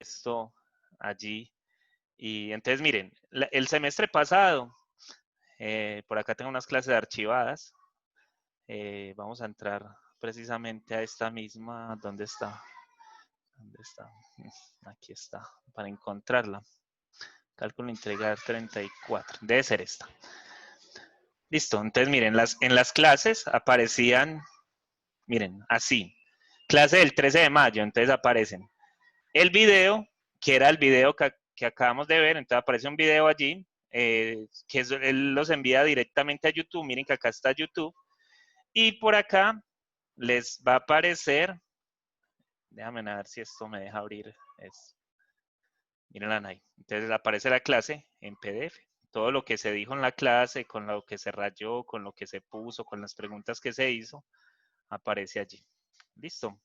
esto allí. Y entonces, miren, el semestre pasado, por acá tengo unas clases archivadas. Vamos a entrar precisamente a esta misma. ¿Dónde está? ¿Dónde está? Aquí está, para encontrarla. Cálculo integral 34. Debe ser esta. Listo. Entonces, miren, en las clases aparecían, miren, así. Clase del 13 de mayo. Entonces aparecen el video, que era el video que acabamos de ver. Entonces aparece un video allí, que él los envía directamente a YouTube. Miren que acá está YouTube. Y por acá les va a aparecer, déjame ver si esto me deja abrir. Miren ahí. Entonces aparece la clase en PDF. Todo lo que se dijo en la clase, con lo que se rayó, con lo que se puso, con las preguntas que se hizo, aparece allí. ¿Listo?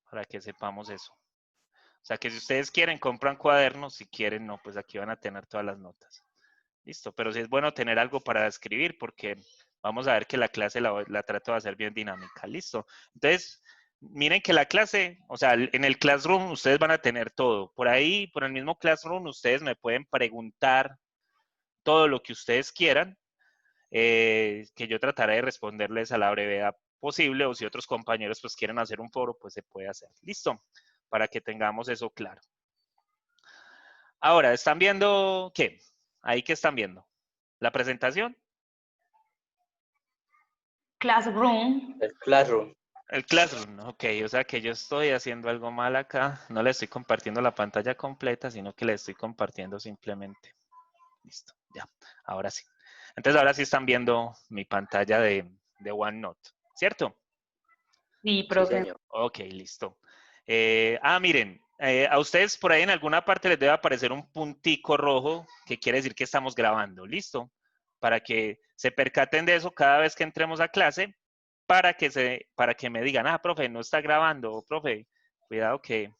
Para que sepamos eso. O sea que si ustedes quieren, compran cuadernos. Si quieren, no, pues aquí van a tener todas las notas. Listo. Pero sí es bueno tener algo para escribir porque vamos a ver que la clase la trato de hacer bien dinámica. Listo. Entonces, miren que la clase, o sea, en el Classroom ustedes van a tener todo. Por ahí, por el mismo Classroom, ustedes me pueden preguntar todo lo que ustedes quieran, que yo trataré de responderles a la brevedad posible, o si otros compañeros pues quieren hacer un foro, pues se puede hacer. ¿Listo? Para que tengamos eso claro. Ahora, ¿están viendo qué? ¿Ahí qué están viendo? ¿La presentación? Classroom. El Classroom. El Classroom, ok, o sea que yo estoy haciendo algo mal acá, no le estoy compartiendo la pantalla completa, sino que le estoy compartiendo simplemente. Listo, ya, ahora sí. Entonces ahora sí están viendo mi pantalla de OneNote, ¿cierto? Sí, Sí, profe. señor. Ok, listo. Miren, a ustedes por ahí en alguna parte les debe aparecer un puntico rojo que quiere decir que estamos grabando, ¿listo? Para que se percaten de eso cada vez que entremos a clase, para que me digan, profe, no está grabando, o profe, cuidado que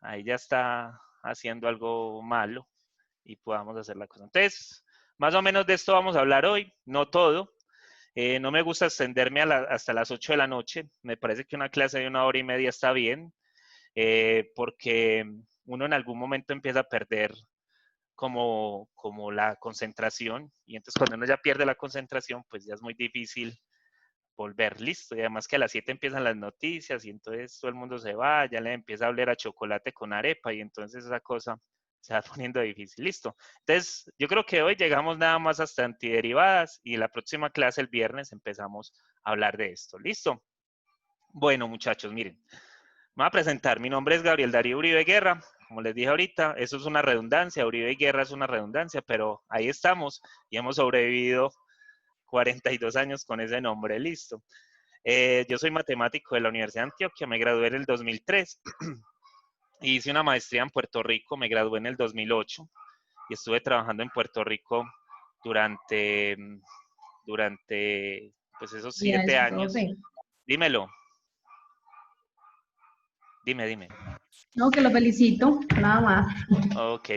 ahí ya está haciendo algo malo y podamos hacer la cosa. Entonces, más o menos de esto vamos a hablar hoy, no todo. No me gusta extenderme hasta las 8 de la noche. Me parece que una clase de 1 hora y media está bien, porque uno en algún momento empieza a perder como la concentración, y entonces cuando uno ya pierde la concentración, pues ya es muy difícil volver. Listo. Y además que a las 7 empiezan las noticias y entonces todo el mundo se va, ya le empieza a oler a chocolate con arepa y entonces esa cosa se va poniendo difícil. Listo. Entonces, yo creo que hoy llegamos nada más hasta antiderivadas y en la próxima clase, el viernes, empezamos a hablar de esto. ¿Listo? Bueno, muchachos, miren. Me voy a presentar. Mi nombre es Gabriel Darío Uribe Guerra. Como les dije ahorita, eso es una redundancia. Uribe Guerra es una redundancia, pero ahí estamos y hemos sobrevivido 42 años con ese nombre. Listo. Yo soy matemático de la Universidad de Antioquia. Me gradué en el 2003. Hice una maestría en Puerto Rico. Me gradué en el 2008 y estuve trabajando en Puerto Rico durante pues esos 7 años. Profe. Dímelo. Dime. No, que lo felicito, nada más. Ok.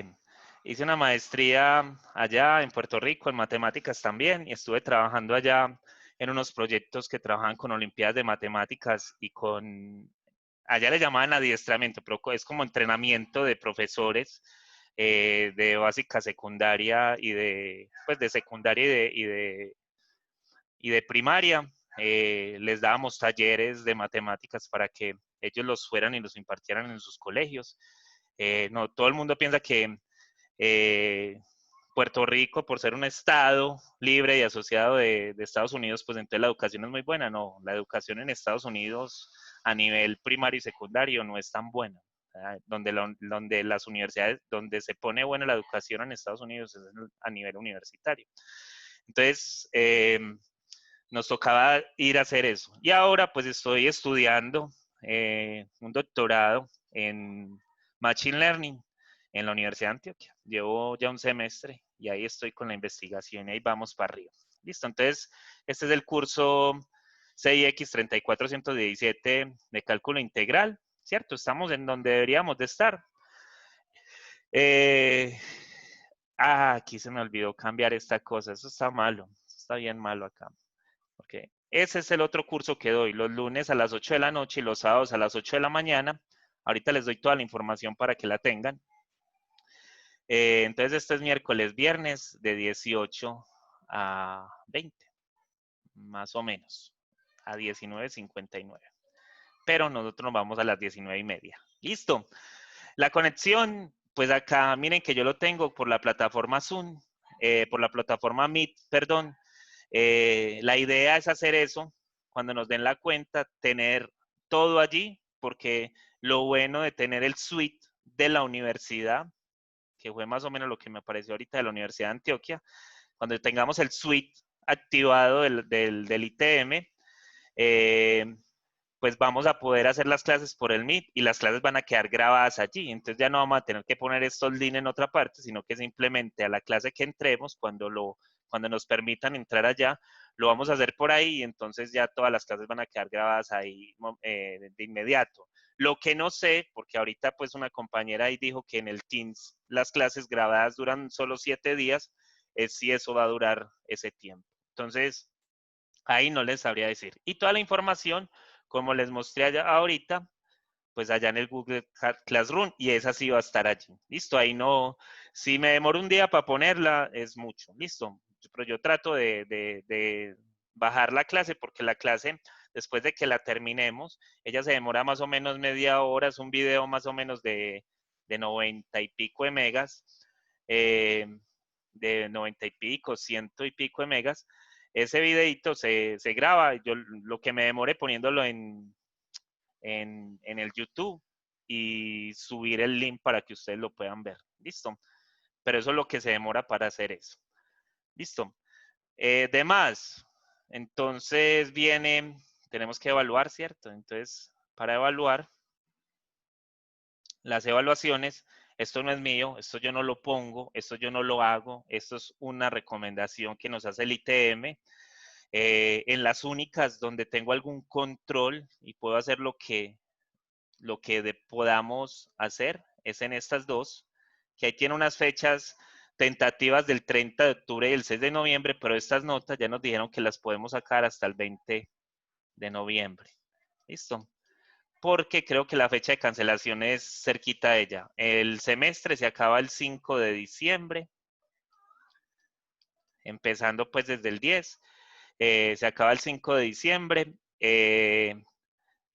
Hice una maestría allá en Puerto Rico en matemáticas también y estuve trabajando allá en unos proyectos que trabajan con Olimpiadas de Matemáticas y allá le llamaban adiestramiento, pero es como entrenamiento de profesores de básica secundaria pues de secundaria y de primaria. Les dábamos talleres de matemáticas para que ellos los fueran y los impartieran en sus colegios. No, todo el mundo piensa que Puerto Rico, por ser un estado libre y asociado de Estados Unidos, pues entonces la educación es muy buena. No, la educación en Estados Unidos a nivel primario y secundario no es tan buena. Donde las universidades, donde se pone buena la educación en Estados Unidos es a nivel universitario. Entonces, nos tocaba ir a hacer eso. Y ahora pues estoy estudiando un doctorado en Machine Learning en la Universidad de Antioquia. Llevo ya un semestre y ahí estoy con la investigación y ahí vamos para arriba. Listo, entonces este es el curso CIX 34117 de cálculo integral, ¿cierto? Estamos en donde deberíamos de estar. Aquí se me olvidó cambiar esta cosa, eso está malo, está bien malo acá. Okay. Ese es el otro curso que doy los lunes a las 8 de la noche y los sábados a las 8 de la mañana. Ahorita les doy toda la información para que la tengan. Entonces, este es miércoles, viernes, de 18 a 20, más o menos, a 19:59. Pero nosotros nos vamos a las 19:30. Listo. La conexión, pues acá, miren que yo lo tengo por la plataforma Zoom, por la plataforma Meet, perdón. La idea es hacer eso, cuando nos den la cuenta, tener todo allí, porque lo bueno de tener el suite de la universidad, que fue más o menos lo que me apareció ahorita de la Universidad de Antioquia, cuando tengamos el suite activado del ITM, pues vamos a poder hacer las clases por el Meet y las clases van a quedar grabadas allí. Entonces ya no vamos a tener que poner estos links en otra parte, sino que simplemente a la clase que entremos, cuando nos permitan entrar allá, lo vamos a hacer por ahí y entonces ya todas las clases van a quedar grabadas ahí de inmediato. Lo que no sé, porque ahorita pues una compañera ahí dijo que en el Teams las clases grabadas duran solo 7 días, es si eso va a durar ese tiempo. Entonces, ahí no les sabría decir. Y toda la información, como les mostré allá ahorita, pues allá en el Google Classroom, y esa sí va a estar allí. Listo, ahí no, si me demoro un día para ponerla, es mucho. Listo, pero yo trato de bajar la clase, porque la clase, después de que la terminemos, ella se demora más o menos media hora, es un video más o menos de 90 y pico de megas, de 90 y pico, 100 y pico de megas. Ese videito se graba, yo lo que me demore poniéndolo en el YouTube y subir el link para que ustedes lo puedan ver. Listo. Pero eso es lo que se demora para hacer eso. Listo. Demás. Entonces tenemos que evaluar, ¿cierto? Entonces, para evaluar las evaluaciones, esto no es mío, esto yo no lo pongo, esto yo no lo hago, esto es una recomendación que nos hace el ITM. En las únicas donde tengo algún control y puedo hacer lo que podamos hacer es en estas dos, que ahí tiene unas fechas tentativas del 30 de octubre y el 6 de noviembre, pero estas notas ya nos dijeron que las podemos sacar hasta el 20 de noviembre. ¿Listo? Porque creo que la fecha de cancelación es cerquita de ella. El semestre se acaba el 5 de diciembre, empezando pues desde el 10. Se acaba el 5 de diciembre.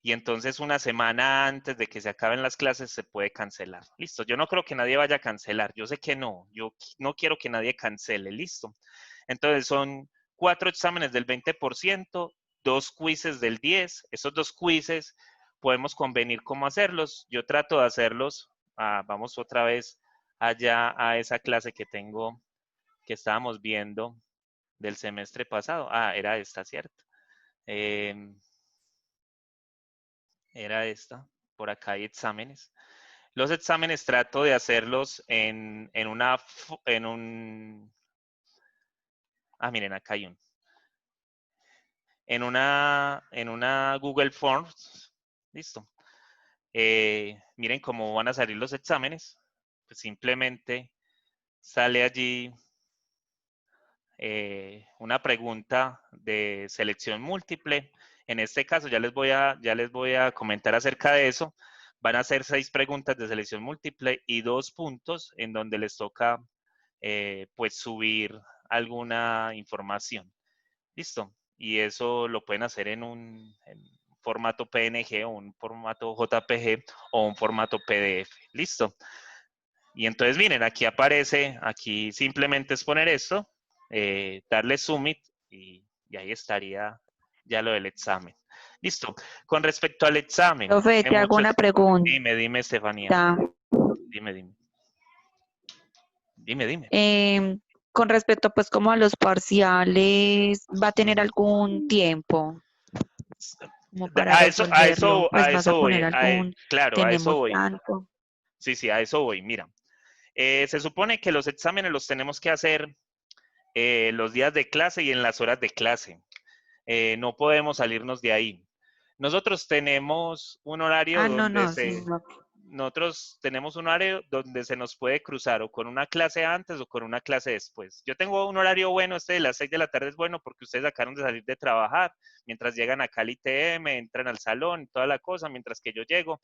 Y entonces una semana antes de que se acaben las clases se puede cancelar. Listo, yo no creo que nadie vaya a cancelar, yo sé que no, yo no quiero que nadie cancele, listo. Entonces son 4 exámenes del 20%, 2 quizzes del 10%, esos 2 quizzes podemos convenir cómo hacerlos, yo trato de hacerlos, vamos otra vez allá a esa clase que tengo, que estábamos viendo del semestre pasado, era esta, ¿cierto? Era esta, por acá hay exámenes. Los exámenes trato de hacerlos en un, miren, acá hay un, en una Google Forms, listo. Miren cómo van a salir los exámenes, pues simplemente sale allí una pregunta de selección múltiple. En este caso ya les voy a comentar acerca de eso. Van a ser 6 preguntas de selección múltiple y 2 puntos en donde les toca pues subir alguna información. ¿Listo? Y eso lo pueden hacer en un formato PNG o un formato JPG o un formato PDF. ¿Listo? Y entonces miren, aquí aparece, aquí simplemente es poner esto, darle submit y ahí estaría ya lo del examen. Listo. Con respecto al examen, Profe, te hago una pregunta. Dime, Estefanía. Dime. Con respecto, pues, como a los parciales, ¿va a tener algún tiempo? Como para resolverlo, pues vas a poner algún, claro, a eso tenemos voy. tanto. Sí, a eso voy. Mira, se supone que los exámenes los tenemos que hacer los días de clase y en las horas de clase. No podemos salirnos de ahí. Nosotros tenemos un horario No, sí, no. nosotros tenemos un horario donde se nos puede cruzar o con una clase antes o con una clase después. Yo tengo un horario bueno, de las 6 de la tarde es bueno porque ustedes acaban de salir de trabajar, mientras llegan acá al ITM, entran al salón, toda la cosa, mientras que yo llego.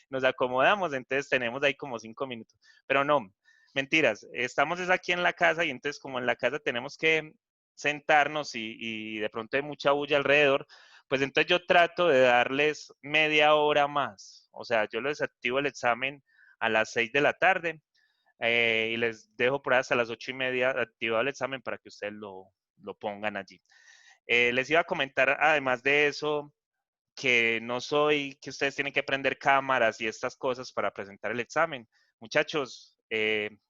nos acomodamos, entonces tenemos ahí como 5 minutos. Pero no, mentiras, estamos es aquí en la casa y entonces como en la casa tenemos que sentarnos y de pronto hay mucha bulla alrededor, pues entonces yo trato de darles media hora más. O sea, yo les activo el examen a las 6 de la tarde y les dejo por ahí hasta las 8:30 activado el examen para que ustedes lo pongan allí. Les iba a comentar, además de eso, que no soy, que ustedes tienen que prender cámaras y estas cosas para presentar el examen. Muchachos,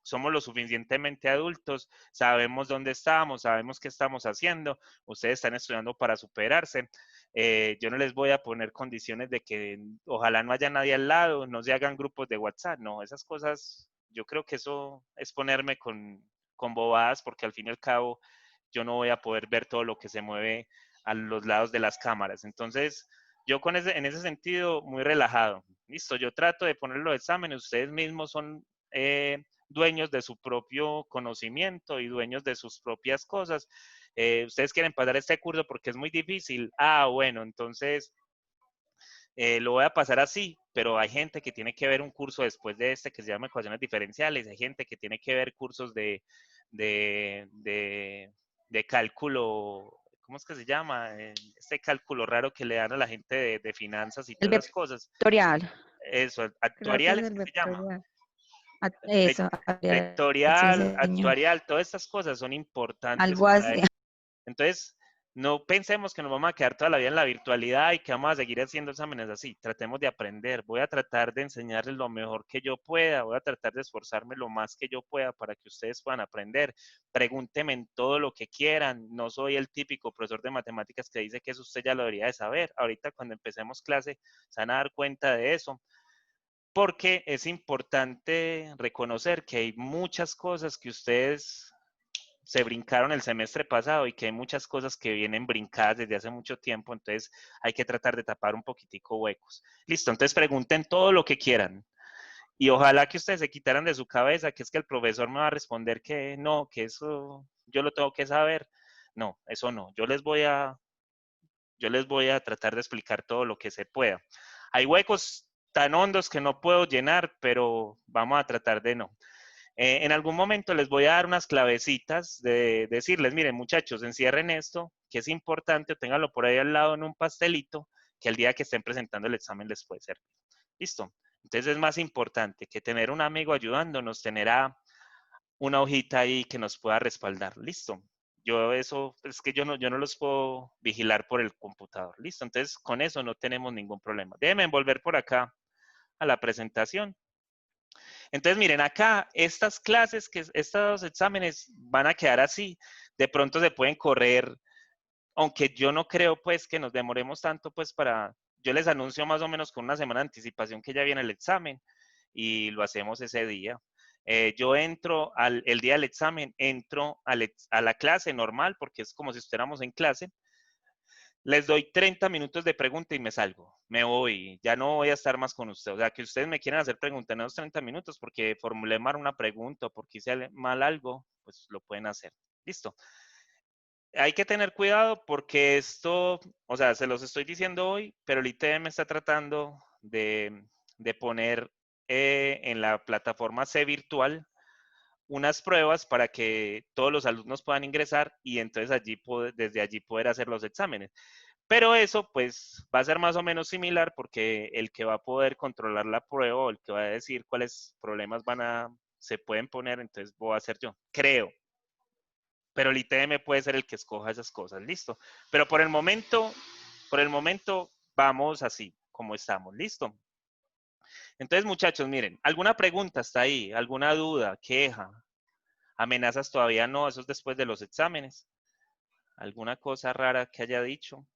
somos lo suficientemente adultos, sabemos dónde estamos, sabemos qué estamos haciendo, ustedes están estudiando para superarse. Yo no les voy a poner condiciones de que ojalá no haya nadie al lado, no se hagan grupos de WhatsApp, no, esas cosas, yo creo que eso es ponerme con bobadas porque al fin y al cabo yo no voy a poder ver todo lo que se mueve a los lados de las cámaras. Entonces, yo en ese sentido, muy relajado. Listo, yo trato de poner los exámenes, ustedes mismos son dueños de su propio conocimiento y dueños de sus propias cosas. Ustedes quieren pasar este curso porque es muy difícil. Bueno, entonces lo voy a pasar así, pero hay gente que tiene que ver un curso después de este que se llama ecuaciones diferenciales, hay gente que tiene que ver cursos de, de, de cálculo, ¿cómo es que se llama? Este cálculo raro que le dan a la gente de finanzas y El todas esas cosas. vectorial. Eso, Clases actuarial es del que se llama. vectorial. Eso, sí, Vectorial, señor. actuarial, todas estas cosas son importantes Algo para así. eso. Entonces, no pensemos que nos vamos a quedar toda la vida en la virtualidad y que vamos a seguir haciendo exámenes así. Tratemos de aprender. Voy a tratar de enseñarles lo mejor que yo pueda. Voy a tratar de esforzarme lo más que yo pueda para que ustedes puedan aprender. Pregúntenme en todo lo que quieran. No soy el típico profesor de matemáticas que dice que eso usted ya lo debería de saber. Ahorita cuando empecemos clase se van a dar cuenta de eso. Porque es importante reconocer que hay muchas cosas que ustedes se brincaron el semestre pasado y que hay muchas cosas que vienen brincadas desde hace mucho tiempo, entonces hay que tratar de tapar un poquitico huecos. Listo, entonces pregunten todo lo que quieran y ojalá que ustedes se quitaran de su cabeza que es que el profesor me va a responder que no, que eso yo lo tengo que saber. No, eso no. Yo les voy a tratar de explicar todo lo que se pueda. Hay huecos tan hondos que no puedo llenar, pero vamos a tratar de no. En algún momento les voy a dar unas clavecitas de decirles, miren muchachos, encierren esto, que es importante, ténganlo por ahí al lado en un pastelito, que el día que estén presentando el examen les puede servir. Listo. Entonces es más importante que tener un amigo ayudándonos, tener a una hojita ahí que nos pueda respaldar. Listo. Yo eso, es que yo no los puedo vigilar por el computador. Listo. Entonces con eso no tenemos ningún problema. Déjenme volver por acá a la presentación. Entonces, miren, acá estas clases, estos exámenes van a quedar así. De pronto se pueden correr, aunque yo no creo pues que nos demoremos tanto pues yo les anuncio más o menos con una semana de anticipación que ya viene el examen y lo hacemos ese día. Yo entro el día del examen, entro a la clase normal porque es como si estuviéramos en clase. Les doy 30 minutos de pregunta y me salgo. Me voy. Ya no voy a estar más con ustedes. O sea, que ustedes me quieran hacer preguntas en esos 30 minutos porque formulé mal una pregunta o porque hice mal algo, pues lo pueden hacer. Listo. Hay que tener cuidado porque esto, o sea, se los estoy diciendo hoy, pero el ITM está tratando de poner en la plataforma C virtual unas pruebas para que todos los alumnos puedan ingresar y entonces desde allí poder hacer los exámenes. Pero eso pues va a ser más o menos similar porque el que va a poder controlar la prueba o el que va a decir cuáles problemas se pueden poner, entonces voy a ser yo, creo. Pero el ITM puede ser el que escoja esas cosas, listo. Pero por el momento vamos así, como estamos, listo. Entonces, muchachos, miren, ¿alguna pregunta hasta ahí? ¿Alguna duda, queja? ¿Amenazas todavía no? Eso es después de los exámenes. ¿Alguna cosa rara que haya dicho?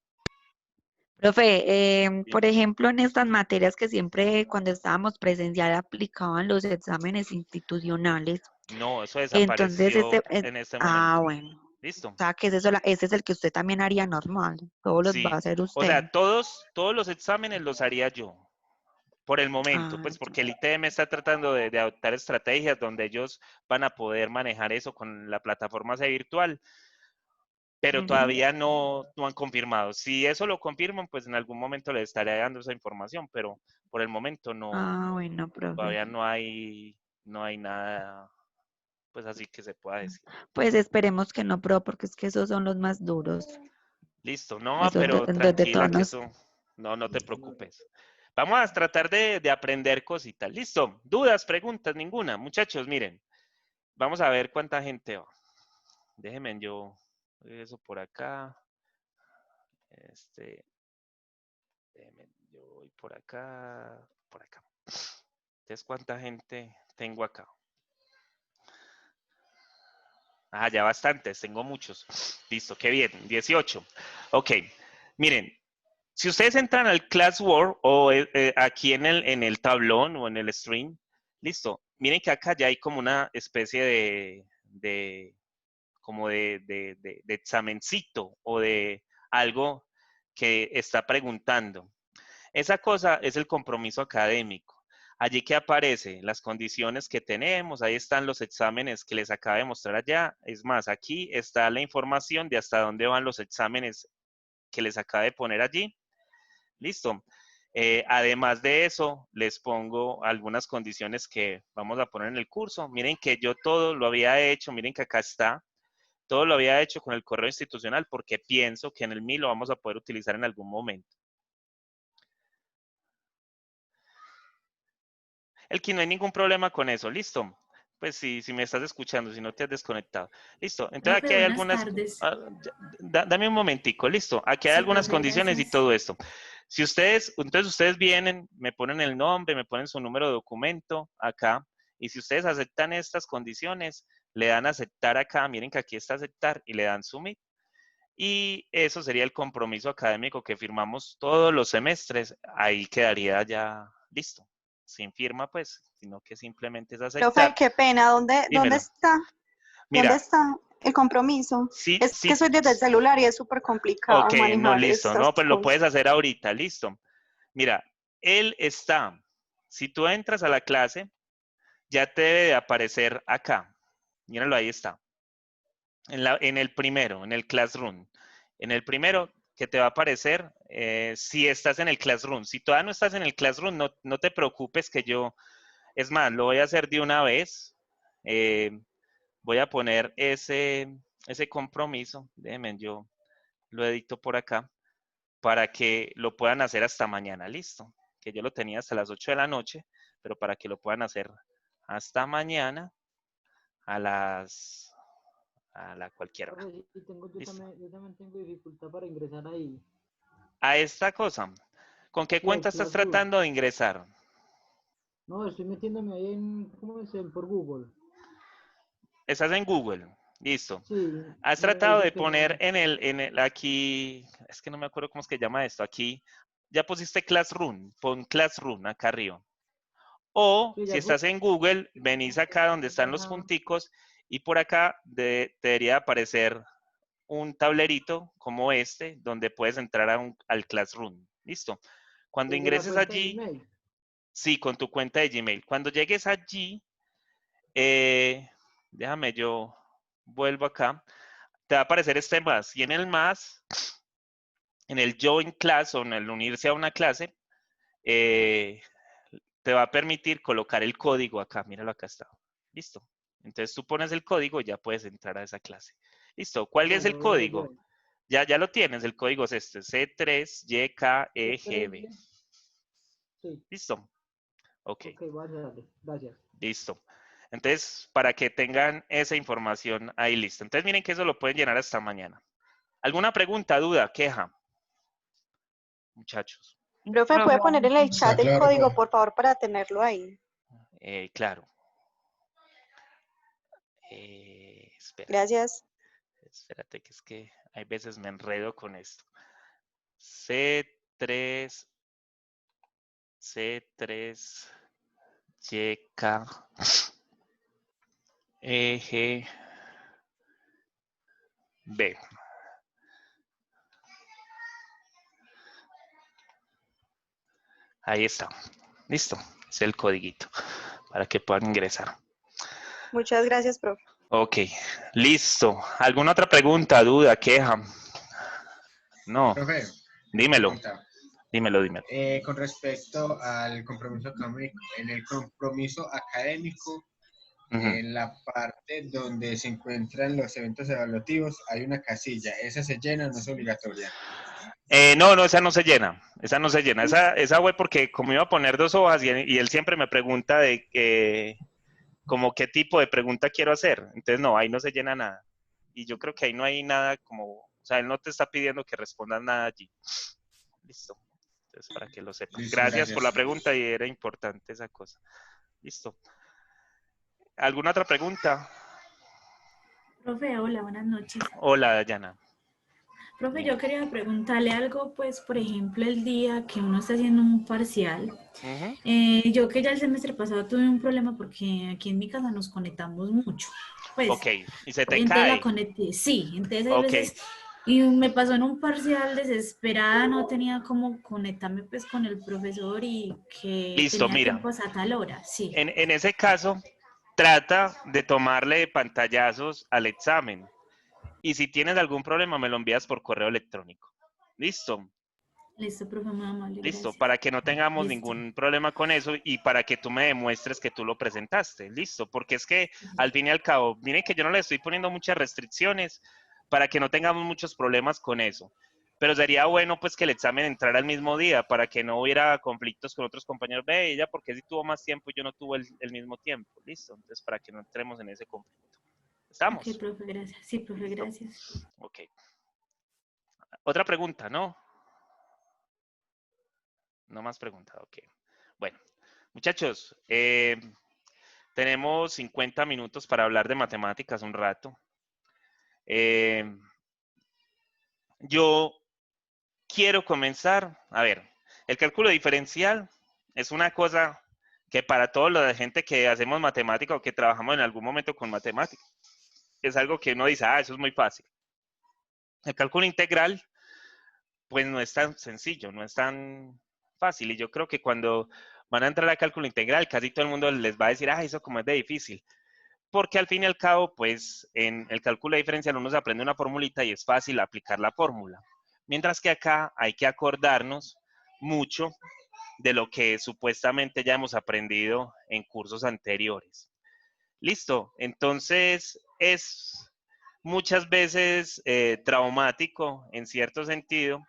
Profe, por Dime. ejemplo, en estas materias que siempre cuando estábamos presencial aplicaban los exámenes institucionales, No, eso entonces desapareció en este momento. bueno, o ¿Listo? sea que ese es el que usted también haría normal, todos los va Sí. a hacer O usted. sea, todos los exámenes los haría yo. Por el momento, Ah, pues porque el ITM está tratando de adoptar estrategias donde ellos van a poder manejar eso con la plataforma C virtual. pero todavía no han confirmado. Si eso lo confirman, pues en algún momento les estaré dando esa información, pero por el momento no. Ah, bueno, profe. Todavía no hay nada, pues así que se pueda decir. Pues esperemos que no, profe, porque es que esos son los más duros. Listo, no, Esos pero de tranquila que tonos. eso, no te preocupes. Vamos a tratar de aprender cositas. Listo, dudas, preguntas, ninguna. Muchachos, miren, vamos a ver cuánta gente va. Déjenme yo eso por acá. Déjenme, yo voy por acá, por acá. Entonces, ¿cuánta gente tengo acá? Ah, ya bastantes, tengo muchos. Listo, qué bien, 18. Ok, miren, si ustedes entran al Classworld o aquí en el tablón o en el stream, listo, miren que acá ya hay como una especie como de examencito o de algo que está preguntando. Esa cosa es el compromiso académico. Allí que aparece las condiciones que tenemos, ahí están los exámenes que les acabo de mostrar allá. Es más, aquí está la información de hasta dónde van los exámenes que les acabo de poner allí. Listo. Además de eso, les pongo algunas condiciones que vamos a poner en el curso. Miren que yo todo lo había hecho, miren que acá está. Todo lo había hecho con el correo institucional porque pienso que en el MI lo vamos a poder utilizar en algún momento. El que no hay ningún problema con eso, listo. Pues si me estás escuchando, si no te has desconectado. Listo. Entonces aquí hay algunas... dame un momentico, listo. Aquí hay algunas condiciones y todo esto. Si ustedes, entonces ustedes vienen, me ponen el nombre, me ponen su número de documento acá. Y si ustedes aceptan estas condiciones, le dan a aceptar acá. Miren que aquí está aceptar y le dan submit. Y eso sería el compromiso académico que firmamos todos los semestres. Ahí quedaría ya listo. Sin firma, pues, sino que simplemente es aceptar. Profe, qué pena, ¿dónde está? Mira, ¿Dónde está el compromiso? sí, Es sí. que soy desde el celular y es súper complicado Ok, no, manejar listo. estas No, pues lo puedes cosas. hacer ahorita, listo. Mira, él está, si tú entras a la clase, ya te debe de aparecer acá. Míralo, ahí está. En el primero, en el Classroom. En el primero que te va a aparecer, si estás en el Classroom. Si todavía no estás en el Classroom, no te preocupes que yo, es más, lo voy a hacer de una vez. Voy a poner ese compromiso. Déjenme, yo lo edito por acá para que lo puedan hacer hasta mañana, listo. Que yo lo tenía hasta las 8 de la noche, pero para que lo puedan hacer hasta mañana a la cualquier hora. Yo también tengo dificultad para ingresar ahí. A esta cosa, ¿con qué cuenta estás tratando de ingresar? No, estoy metiéndome ahí ¿cómo es? Por Google. Estás en Google, listo. Sí. Has tratado de poner en el aquí, es que no me acuerdo cómo es que se llama esto, aquí, ya pusiste Classroom, pon Classroom acá arriba. O sí, si estás en Google, venís acá donde están los punticos y por acá te debería aparecer un tablerito como este donde puedes entrar al Classroom. ¿Listo? Cuando ingreses allí, sí, con tu cuenta de Gmail. Cuando llegues allí, déjame yo vuelvo acá. Te va a aparecer este más. Y en el más, en el Join Class o en el unirse a una clase, te va a permitir colocar el código acá. Míralo, acá está. Listo. Entonces tú pones el código y ya puedes entrar a esa clase. Listo. ¿Cuál es el código? Ya lo tienes. El código es este. C3YKEGB. Sí. ¿Listo? Ok. Gracias. Listo. Entonces, para que tengan esa información ahí lista. Entonces, miren que eso lo pueden llenar hasta mañana. ¿Alguna pregunta, duda, queja? Muchachos. Profe, ¿puede poner en el chat el código, por favor, para tenerlo ahí? Claro. Espera. Gracias. Espérate, que es que hay veces me enredo con esto. C3, YK, B. Ahí está. Listo. Es el codiguito para que puedan ingresar. Muchas gracias, profe. Ok, listo. ¿Alguna otra pregunta, duda, queja? No, Profe, dímelo, pregunta. dímelo, dímelo. Con respecto al compromiso académico, en el compromiso académico, Ujú. en la parte donde se encuentran los eventos evaluativos, hay una casilla. ¿Esa se llena? ¿No es obligatoria? No, esa no se llena. Esa no se llena. Esa fue porque como iba a poner 2 hojas y él siempre me pregunta de como qué tipo de pregunta quiero hacer. Entonces, no, ahí no se llena nada. Y yo creo que ahí no hay nada como, o sea, él no te está pidiendo que respondas nada allí. Listo. Entonces, para que lo sepas. Listo, Gracias por la gracias. pregunta y era importante esa cosa. Listo. ¿Alguna otra pregunta? Profe, hola, buenas noches. Hola, Dayana. Profe, Dime. yo quería preguntarle algo, pues, por ejemplo, el día que uno está haciendo un parcial. Ujú. Yo que ya el semestre pasado tuve un problema porque aquí en mi casa nos conectamos mucho. Pues, Ok, y se te entonces la cae. conecté, sí, entonces hay Ok, veces, y me pasó en un parcial desesperada, no tenía cómo conectarme pues con el profesor y que listo, tenía mira. tiempo hasta tal hora, sí. En ese caso, trata de tomarle pantallazos al examen. Y si tienes algún problema, me lo envías por correo electrónico. Listo, Listo, profe, muy amable, listo, gracias. para que no tengamos Listo. ningún problema con eso y para que tú me demuestres que tú lo presentaste. Listo, porque es que al fin y al cabo, miren que yo no le estoy poniendo muchas restricciones para que no tengamos muchos problemas con eso. Pero sería bueno pues que el examen entrara el mismo día para que no hubiera conflictos con otros compañeros. Ve, ella porque sí tuvo más tiempo y yo no tuve el mismo tiempo. Listo, entonces para que no entremos en ese conflicto. Ok, ¿Estamos? profe, gracias. Sí, profe, Listo. gracias. Ok. Otra pregunta, ¿no? No más preguntas, ok. Bueno, muchachos, tenemos 50 minutos para hablar de matemáticas un rato. Eh, yo quiero comenzar, a ver, el cálculo diferencial es una cosa que para toda la gente que hacemos matemática o que trabajamos en algún momento con matemática, es algo que uno dice, ah, eso es muy fácil. El cálculo integral, pues no es tan sencillo, no es tan fácil. Y yo creo que cuando van a entrar a cálculo integral, casi todo el mundo les va a decir, ah, eso como es de difícil. Porque al fin y al cabo, pues en el cálculo diferencial uno se aprende una formulita y es fácil aplicar la fórmula. Mientras que acá hay que acordarnos mucho de lo que supuestamente ya hemos aprendido en cursos anteriores. Listo, entonces es muchas veces traumático en cierto sentido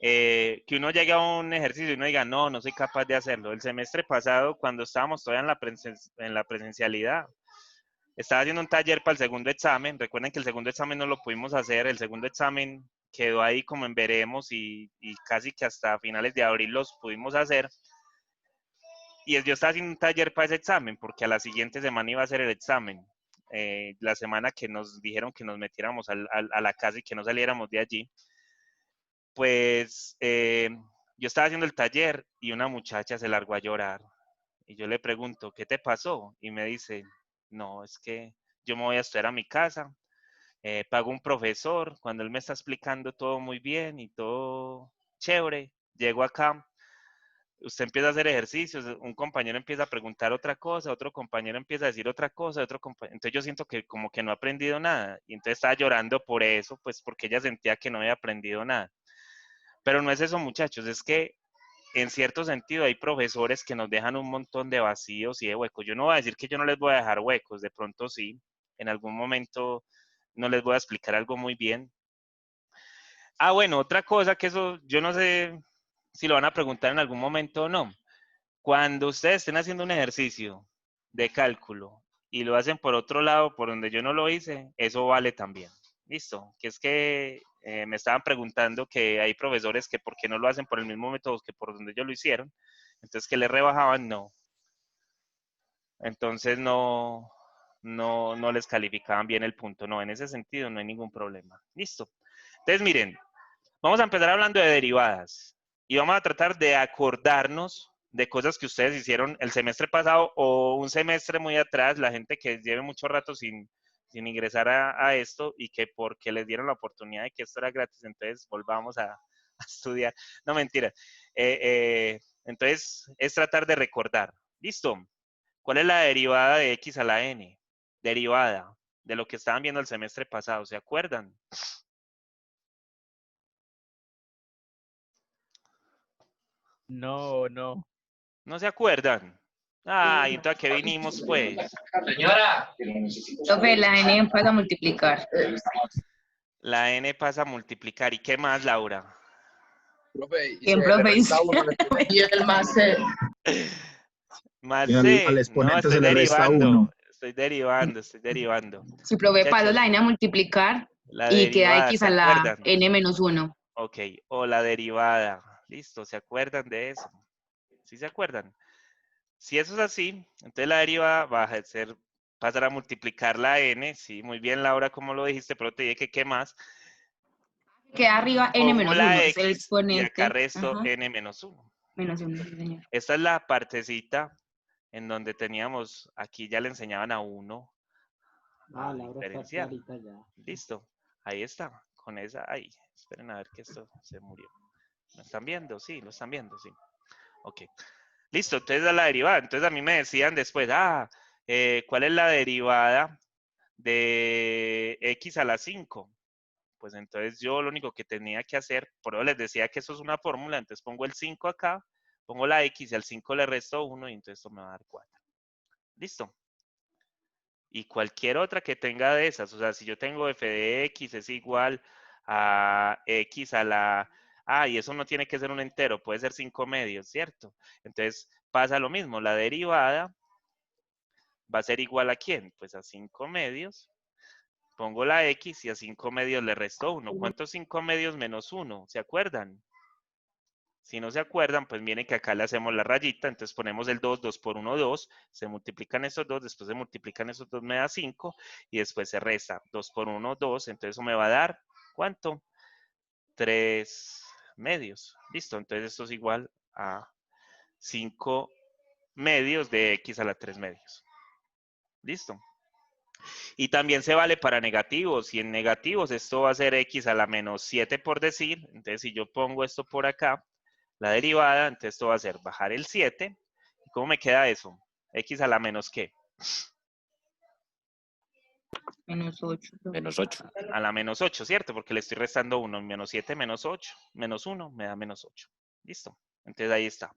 que uno llegue a un ejercicio y uno diga, no, no soy capaz de hacerlo. El semestre pasado, cuando estábamos todavía en la presencialidad, estaba haciendo un taller para el segundo examen. Recuerden que el segundo examen no lo pudimos hacer. El segundo examen quedó ahí como en veremos y casi que hasta finales de abril los pudimos hacer. Y yo estaba haciendo un taller para ese examen porque a la siguiente semana iba a ser el examen. La semana que nos dijeron que nos metiéramos a la casa y que no saliéramos de allí. Pues yo estaba haciendo el taller y una muchacha se largó a llorar. Y yo le pregunto, ¿qué te pasó? Y me dice, no, es que yo me voy a estudiar a mi casa, pago un profesor, cuando él me está explicando todo muy bien y todo chévere, llego acá, usted empieza a hacer ejercicios, un compañero empieza a preguntar otra cosa, otro compañero empieza a decir otra cosa, entonces yo siento que como que no he aprendido nada. Y entonces estaba llorando por eso, pues porque ella sentía que no había aprendido nada. Pero no es eso, muchachos, es que en cierto sentido hay profesores que nos dejan un montón de vacíos y de huecos. Yo no voy a decir que yo no les voy a dejar huecos, de pronto sí, en algún momento no les voy a explicar algo muy bien. Ah, bueno, otra cosa que eso, yo no sé si lo van a preguntar en algún momento o no. Cuando ustedes estén haciendo un ejercicio de cálculo y lo hacen por otro lado, por donde yo no lo hice, eso vale también. Listo, que es que me estaban preguntando que hay profesores que por qué no lo hacen por el mismo método que por donde ellos lo hicieron, entonces que le rebajaban, no. Entonces no les calificaban bien el punto, no, en ese sentido no hay ningún problema. Listo. Entonces miren, vamos a empezar hablando de derivadas y vamos a tratar de acordarnos de cosas que ustedes hicieron el semestre pasado o un semestre muy atrás, la gente que lleve mucho rato sin ingresar a esto y que porque les dieron la oportunidad de que esto era gratis, entonces volvamos a estudiar. No, mentira. Entonces, es tratar de recordar. ¿Listo? ¿Cuál es la derivada de x a la n? Derivada. de lo que estaban viendo el semestre pasado, ¿se acuerdan? No. ¿No se acuerdan? Ay, entonces, ¿a qué vinimos, pues? Señora. Profe, la N pasa a multiplicar. La N pasa a multiplicar. ¿Y qué más, Laura? Profe, y el más C. Más Y al C. exponente No, estoy se le resta derivando. 1. Estoy derivando. Si profe pasa Muchachos, la N a multiplicar la y queda derivada, X ¿se a la acuerdan? N menos 1. Ok, o la derivada. Listo, ¿se acuerdan de eso? ¿Sí se acuerdan? Si eso es así, entonces la derivada va a ser, pasar a multiplicar la N. Sí, muy bien, Laura, como lo dijiste, pero te dije que qué más. Queda arriba N Pongo menos 1, la es el X y acá exponente. resto Ajá, N menos 1. menos 1, sí, señor. Esta es la partecita en donde teníamos, aquí ya le enseñaban a uno a Laura está diferenciar. clarita ya. Listo, ahí está, con esa, ahí. Esperen a ver que esto se murió. ¿Lo están viendo? Sí, lo están viendo, sí. Ok. Listo, entonces es la derivada. Entonces a mí me decían después, ¿cuál es la derivada de X a la 5? Pues entonces yo lo único que tenía que hacer, por eso les decía que eso es una fórmula, entonces pongo el 5 acá, pongo la X y al 5 le resto 1 y entonces esto me va a dar 4. Listo. Y cualquier otra que tenga de esas, o sea, si yo tengo f de X es igual a X a la... y eso no tiene que ser un entero, puede ser 5 medios, ¿cierto? Entonces pasa lo mismo, la derivada va a ser igual a ¿quién? Pues a 5 medios. Pongo la X y a 5 medios le resto 1. ¿Cuántos 5 medios menos 1? ¿Se acuerdan? Si no se acuerdan, pues miren que acá le hacemos la rayita, entonces ponemos el 2, 2 por 1, 2, se multiplican esos 2, después se multiplican esos 2, me da 5, y después se resta 2 por 1, 2, entonces eso me va a dar, ¿cuánto? 3 medios. Listo, entonces esto es igual a 5 medios de X a la 3 medios. Listo. Y también se vale para negativos, y en negativos esto va a ser X a la menos 7 por decir, entonces si yo pongo esto por acá, la derivada, entonces esto va a ser bajar el 7. ¿Y cómo me queda eso? X a la menos ¿qué? Menos 8. Menos 8. A la menos 8, ¿cierto? Porque le estoy restando 1. Menos 7 menos 8. Menos 1 me da menos 8. Listo. Entonces ahí está.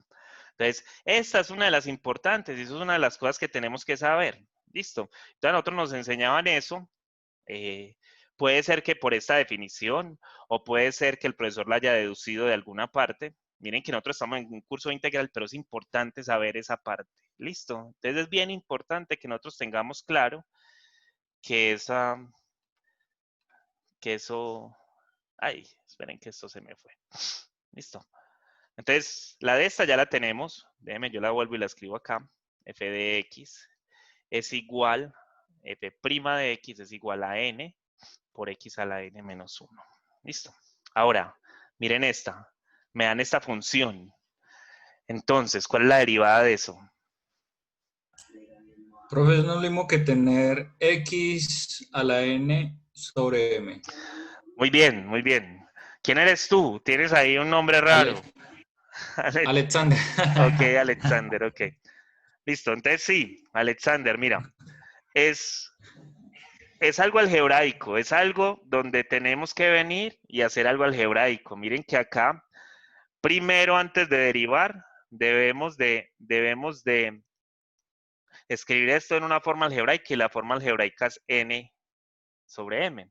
Entonces, esta es una de las importantes y eso es una de las cosas que tenemos que saber. Listo. Entonces a nosotros nos enseñaban eso. Puede ser que por esta definición o puede ser que el profesor la haya deducido de alguna parte. Miren que nosotros estamos en un curso integral, pero es importante saber esa parte. Listo. Entonces es bien importante que nosotros tengamos claro que eso... Ay, esperen que esto se me fue. Listo. Entonces, la de esta ya la tenemos. Déjenme, yo la vuelvo y la escribo acá. F de X es igual, F' de X es igual a N por X a la N menos 1. Listo. Ahora, miren esta. Me dan esta función. Entonces, ¿cuál es la derivada de eso? Profe, no es lo mismo que tener X a la N sobre M. Muy bien, muy bien. ¿Quién eres tú? Tienes ahí un nombre raro. Alexander. Ok, Alexander, ok. Listo, entonces sí, Alexander, mira, es algo algebraico, es algo donde tenemos que venir y hacer algo algebraico. Miren que acá, primero antes de derivar, debemos de escribir esto en una forma algebraica y la forma algebraica es n sobre m.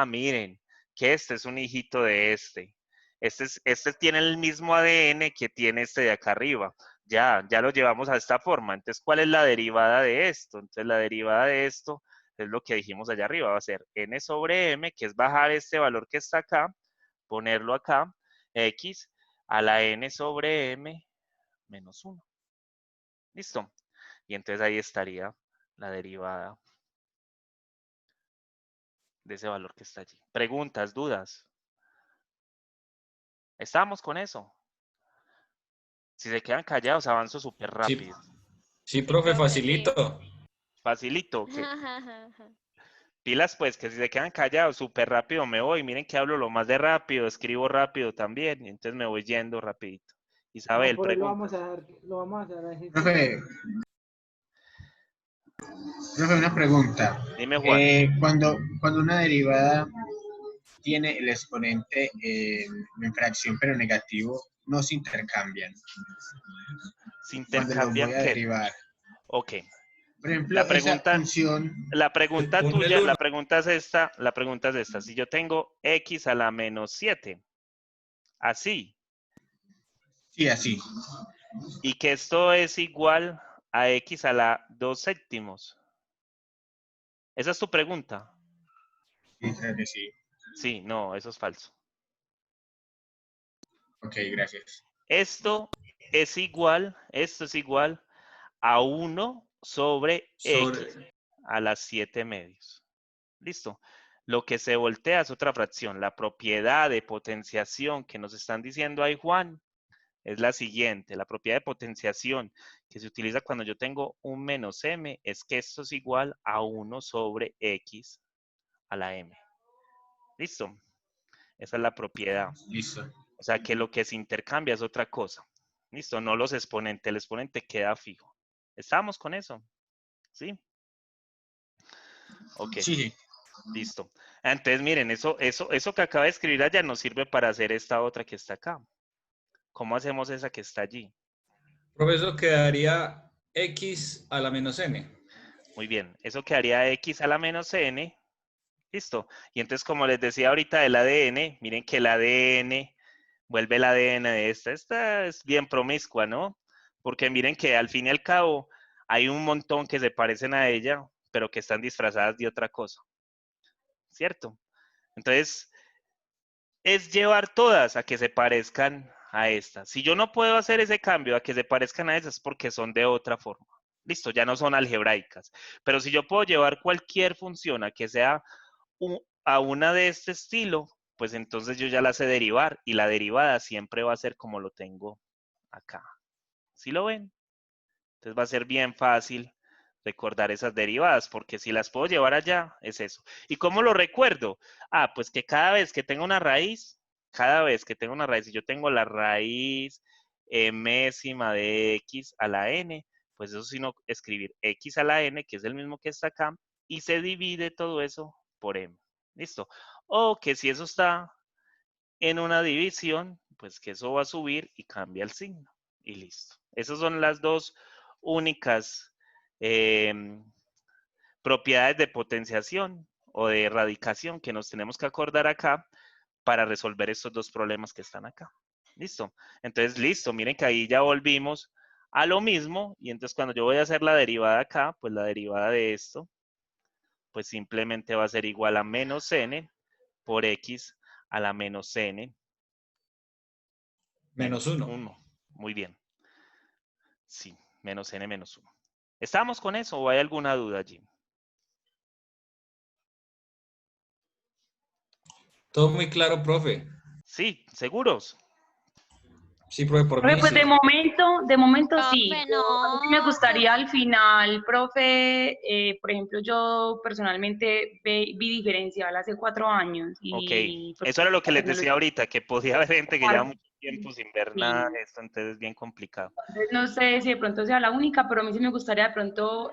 Miren, que este es un hijito de este. Este tiene el mismo ADN que tiene este de acá arriba. Ya lo llevamos a esta forma. Entonces, ¿cuál es la derivada de esto? Entonces, la derivada de esto es lo que dijimos allá arriba. Va a ser n sobre m, que es bajar este valor que está acá, ponerlo acá, x a la n sobre m menos 1. ¿Listo? Y entonces ahí estaría la derivada de ese valor que está allí. ¿Preguntas, dudas? ¿Estamos con eso? Si se quedan callados, avanzo súper rápido. Sí, profe, facilito. Facilito, ¿ok? Pilas, pues, que si se quedan callados, súper rápido me voy. Miren que hablo lo más de rápido, escribo rápido también, y entonces me voy yendo rapidito. Isabel, No, pero preguntas. lo vamos a hacer así. Profe, Profe, una pregunta. Dime, Juan. Cuando una derivada tiene el exponente en fracción pero negativo, no se intercambian. ¿Se Cuando lo intercambian voy a qué? derivar. Ok. Por ejemplo, La esa pregunta, función, la pregunta Pone el tuya, uno. la pregunta es esta. Si yo tengo x a la menos 7, así, sí, así. y que esto es igual a x a la 2 séptimos. ¿Esa es tu pregunta? Sí, creo que sí. Sí, no, eso es falso. Ok, gracias. Esto es igual a 1 sobre x a las 7 medios. Listo. Lo que se voltea es otra fracción. La propiedad de potenciación que nos están diciendo ahí, Juan, es la siguiente. La propiedad de potenciación que se utiliza cuando yo tengo un menos m es que esto es igual a 1 sobre x a la m. ¿Listo? Esa es la propiedad. Listo. O sea, que lo que se intercambia es otra cosa. ¿Listo? No los exponentes. El exponente queda fijo. ¿Estamos con eso? ¿Sí? Ok. Sí. Listo. Entonces, miren, eso que acaba de escribir allá nos sirve para hacer esta otra que está acá. ¿Cómo hacemos esa que está allí? Profesor, quedaría x a la menos n. Muy bien. Eso quedaría x a la menos n. Listo. Y entonces, como les decía ahorita del ADN, miren que el ADN vuelve el ADN de esta. Esta es bien promiscua, ¿no? Porque miren que al fin y al cabo hay un montón que se parecen a ella, pero que están disfrazadas de otra cosa. ¿Cierto? Entonces, es llevar todas a que se parezcan a esta. Si yo no puedo hacer ese cambio a que se parezcan a esas, es porque son de otra forma. Listo, ya no son algebraicas. Pero si yo puedo llevar cualquier función a que sea a una de este estilo, pues entonces yo ya la sé derivar y la derivada siempre va a ser como lo tengo acá. ¿Sí lo ven? Entonces va a ser bien fácil recordar esas derivadas, porque si las puedo llevar allá, es eso. ¿Y cómo lo recuerdo? Ah, pues que cada vez que tengo una raíz, y yo tengo la raíz mésima de x a la n, pues eso sino escribir x a la n, que es el mismo que está acá, y se divide todo eso por m. ¿Listo? O que si eso está en una división, pues que eso va a subir y cambia el signo. Y listo. Esas son las dos únicas propiedades de potenciación o de erradicación que nos tenemos que acordar acá para resolver estos dos problemas que están acá. ¿Listo? Entonces, listo. Miren que ahí ya volvimos a lo mismo. Y entonces cuando yo voy a hacer la derivada acá, pues la derivada de esto, pues simplemente va a ser igual a menos n por x a la menos n Menos 1. 1. Muy bien. Sí, menos n menos 1. ¿Estamos con eso o hay alguna duda allí? Todo muy claro, profe. Sí, ¿seguros? Sí, profe, por Profe, mí pues sí. de momento sí. Profe, A mí sí me gustaría al final, profe, por ejemplo, yo personalmente vi diferencial hace 4 años Ok, y pues, eso era lo que la les decía tecnología. ahorita, que podía haber gente que lleva mucho tiempo sin ver nada Sí. de esto, entonces es bien complicado. Entonces, no sé si de pronto sea la única, pero a mí sí me gustaría de pronto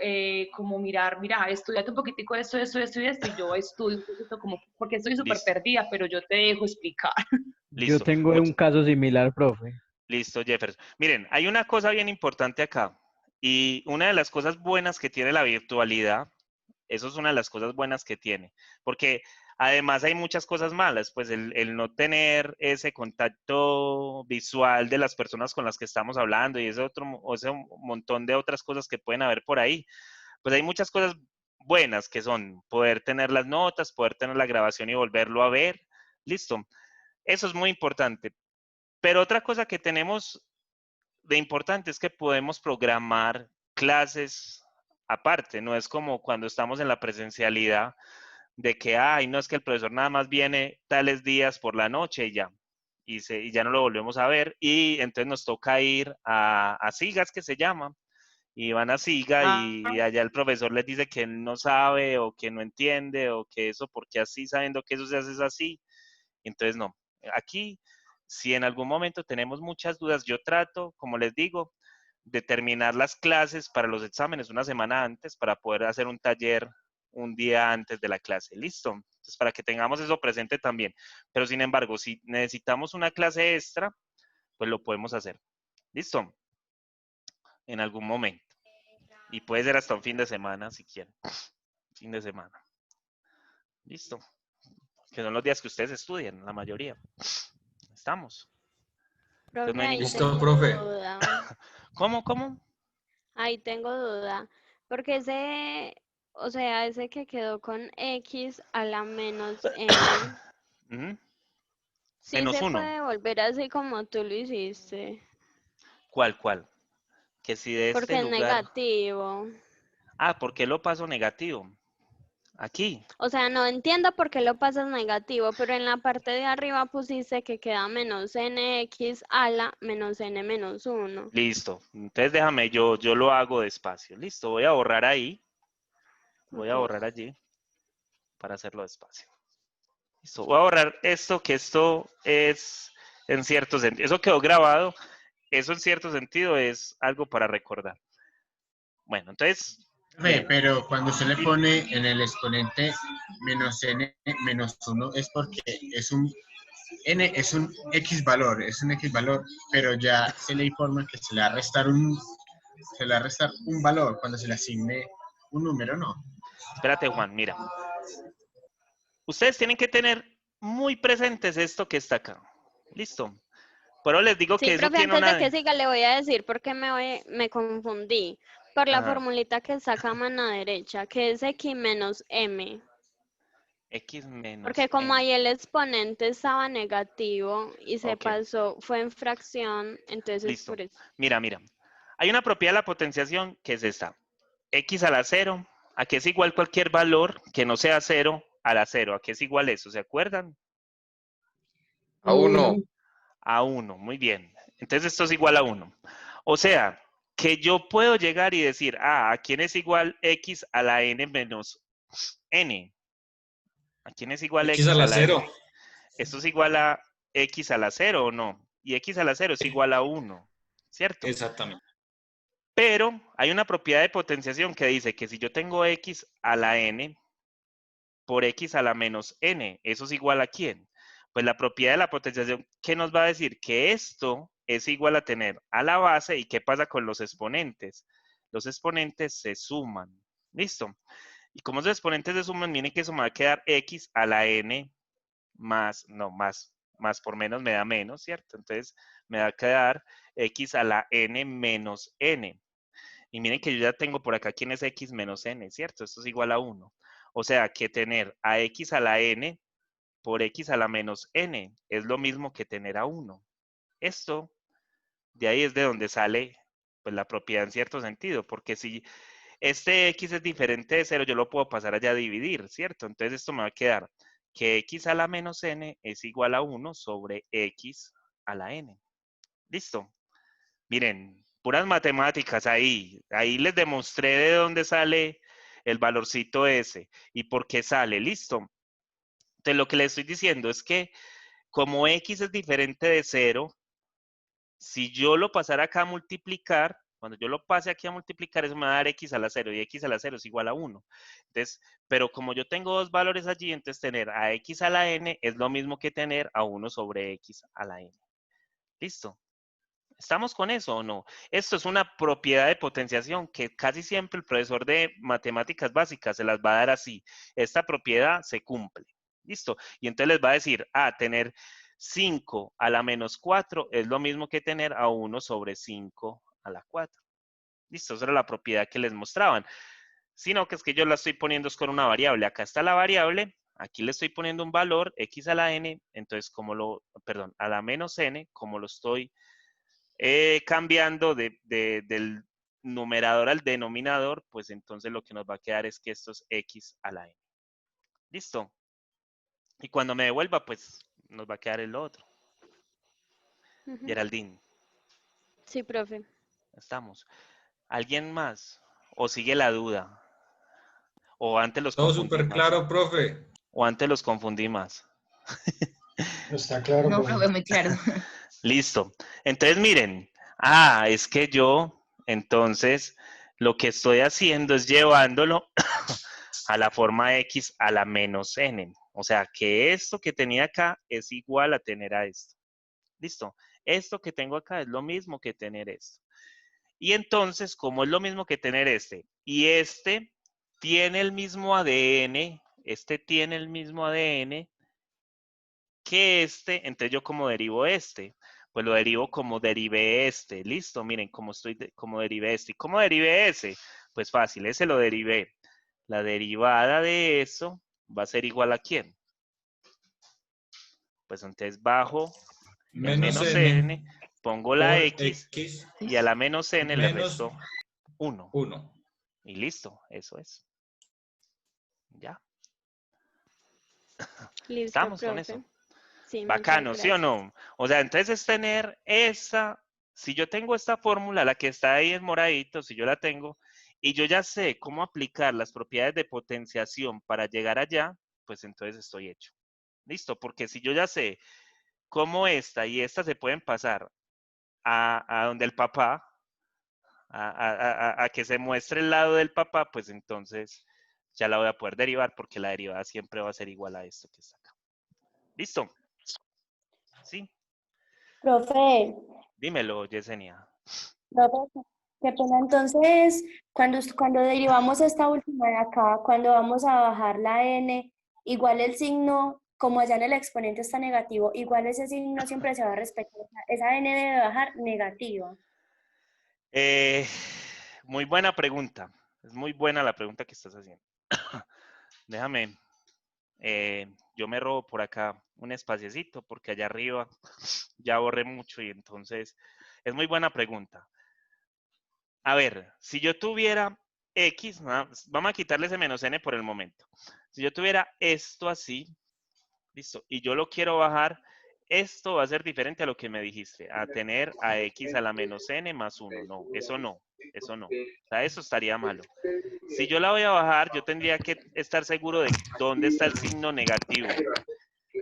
como mira, estudiate un poquitico esto, y yo estudio un poquito como, porque estoy súper Listo, perdida, pero yo te dejo explicar. Yo listo. tengo un caso similar, profe. Listo, Jefferson. Miren, hay una cosa bien importante acá, y una de las cosas buenas que tiene la virtualidad, eso es una de las cosas buenas que tiene, porque además hay muchas cosas malas, pues el no tener ese contacto visual de las personas con las que estamos hablando y ese montón de otras cosas que pueden haber por ahí, pues hay muchas cosas buenas que son poder tener las notas, poder tener la grabación y volverlo a ver, listo. Eso es muy importante. Pero otra cosa que tenemos de importante es que podemos programar clases aparte, no es como cuando estamos en la presencialidad de que, ay, no es que el profesor nada más viene tales días por la noche y ya, y ya no lo volvemos a ver, y entonces nos toca ir a SIGAS, que se llama, y van a SIGA y allá el profesor les dice que él no sabe o que no entiende o que eso, porque así, sabiendo que eso se hace es así, entonces no. Aquí, si en algún momento tenemos muchas dudas, yo trato, como les digo, determinar las clases para los exámenes una semana antes para poder hacer un taller un día antes de la clase. ¿Listo? Entonces, para que tengamos eso presente también. Pero, sin embargo, si necesitamos una clase extra, pues lo podemos hacer. ¿Listo? En algún momento. Y puede ser hasta un fin de semana, si quieren. Fin de semana. ¿Listo? Que son los días que ustedes estudian, la mayoría. ¿Estamos? Profe, No hay ahí ningún... tengo profe. duda. ¿Cómo? Ahí tengo duda. Porque ese, o sea, ese que quedó con X a la menos N, sí Menos se 1. puede volver así como tú lo hiciste. ¿Cuál? Que si de este Porque es lugar... negativo. Ah, ¿por qué lo paso negativo? Aquí. O sea, no entiendo por qué lo pasas negativo, pero en la parte de arriba pusiste que queda menos nx a la menos n menos 1. Listo. Entonces déjame, yo lo hago despacio. Listo, voy a borrar ahí. Voy a borrar allí para hacerlo despacio. Listo, voy a borrar esto, que esto es en cierto sentido. Eso quedó grabado. Eso en cierto sentido es algo para recordar. Bueno, entonces... Pero cuando se le pone en el exponente menos n menos 1 es porque es un n es un x valor, pero ya se le informa que se le va a restar un valor cuando se le asigne un número, ¿no? Espérate, Juan, mira. Ustedes tienen que tener muy presentes esto que está acá. ¿Listo? Pero les digo que Sí, eso profe, tiene antes una... de que siga le voy a decir porque me confundí. Por la formulita que saca a mano derecha, que es x menos m. X menos Porque como m. ahí el exponente estaba negativo y se Ok. pasó, fue en fracción, entonces Listo. por eso. Mira. Hay una propiedad de la potenciación que es esta. X a la 0, ¿a qué es igual cualquier valor que no sea 0 a la 0? ¿A qué es igual eso? ¿Se acuerdan? A 1. A 1, muy bien. Entonces esto es igual a 1. O sea, que yo puedo llegar y decir, ¿a quién es igual X a la n menos n? ¿A quién es igual X a la 0. n? Esto es igual a X a la 0, ¿o no? Y X a la 0 es igual a 1, ¿cierto? Exactamente. Pero hay una propiedad de potenciación que dice que si yo tengo X a la n por X a la menos n, ¿eso es igual a quién? Pues la propiedad de la potenciación, ¿qué nos va a decir? Que esto es igual a tener a la base. ¿Y qué pasa con los exponentes? Los exponentes se suman. ¿Listo? Y como los exponentes se suman, miren que eso me va a quedar X a la n más por menos me da menos, ¿cierto? Entonces me va a quedar X a la n menos n. Y miren que yo ya tengo por acá quién es X menos n, ¿cierto? Esto es igual a 1. O sea, que tener a X a la n por X a la menos n es lo mismo que tener a 1. Esto, de ahí es de donde sale pues, la propiedad en cierto sentido, porque si este X es diferente de 0, yo lo puedo pasar allá a dividir, ¿cierto? Entonces esto me va a quedar que X a la menos n es igual a 1 sobre X a la n. ¿Listo? Miren, puras matemáticas ahí. Ahí les demostré de dónde sale el valorcito ese y por qué sale. ¿Listo? Entonces, lo que les estoy diciendo es que como X es diferente de 0, si yo lo pasara acá a multiplicar, cuando yo lo pase aquí a multiplicar, eso me va a dar X a la 0 y X a la 0 es igual a 1. Entonces, pero como yo tengo dos valores allí, entonces tener a X a la n es lo mismo que tener a 1 sobre X a la n. ¿Listo? ¿Estamos con eso o no? Esto es una propiedad de potenciación que casi siempre el profesor de matemáticas básicas se las va a dar así. Esta propiedad se cumple. ¿Listo? Y entonces les va a decir, tener 5 a la menos 4 es lo mismo que tener a 1 sobre 5 a la 4. ¿Listo? Esa era la propiedad que les mostraban. Sino que es que yo la estoy poniendo con una variable. Acá está la variable. Aquí le estoy poniendo un valor, X a la n. Entonces, a la menos n, como lo estoy cambiando del numerador al denominador, pues entonces lo que nos va a quedar es que esto es X a la n. ¿Listo? Y cuando me devuelva, pues nos va a quedar el otro. Geraldine. Sí, profe. Estamos. ¿Alguien más? ¿O sigue la duda? ¿O antes los Todo confundí súper más? claro, profe. ¿O antes los confundí más? Está claro. No, profe, muy claro. Listo. Entonces, miren. Es que yo Entonces, lo que estoy haciendo es llevándolo a la forma x a la menos n. O sea, que esto que tenía acá es igual a tener a esto. ¿Listo? Esto que tengo acá es lo mismo que tener esto. Y entonces, como es lo mismo que tener este, y este tiene el mismo ADN, este tiene el mismo ADN que este, entonces yo como derivo este, pues lo derivo como derivé este. Listo, miren como derivé este. ¿Y cómo derivé ese? Pues fácil, ese lo derivé. La derivada de eso va a ser igual a ¿quién? Pues entonces bajo el menos n, pongo la x y a la menos n le resto 1. Y listo, eso es. Ya. Listo, ¿Estamos profe. con eso? Sí, Bacano, ¿sí o no? O sea, entonces es tener esa, si yo tengo esta fórmula, la que está ahí en moradito, si yo la tengo, y yo ya sé cómo aplicar las propiedades de potenciación para llegar allá, pues entonces estoy hecho. Listo, porque si yo ya sé cómo esta y esta se pueden pasar a donde el papá, a que se muestre el lado del papá, pues entonces ya la voy a poder derivar porque la derivada siempre va a ser igual a esto que está acá. ¿Listo? ¿Sí? Profe, Dímelo, Yesenia. profe, qué pena. Entonces, cuando derivamos esta última de acá, cuando vamos a bajar la n, igual el signo, como allá en el exponente está negativo, igual ese signo siempre se va a respetar. Esa n debe bajar negativa. Muy buena pregunta. Es muy buena la pregunta que estás haciendo. Déjame, yo me robo por acá un espaciecito porque allá arriba ya borré mucho y entonces es muy buena pregunta. A ver, si yo tuviera x, vamos a quitarle ese menos n por el momento. Si yo tuviera esto así, listo, y yo lo quiero bajar, esto va a ser diferente a lo que me dijiste, a tener a x a la menos n más 1. No, eso no, eso no. O sea, eso estaría malo. Si yo la voy a bajar, yo tendría que estar seguro de dónde está el signo negativo.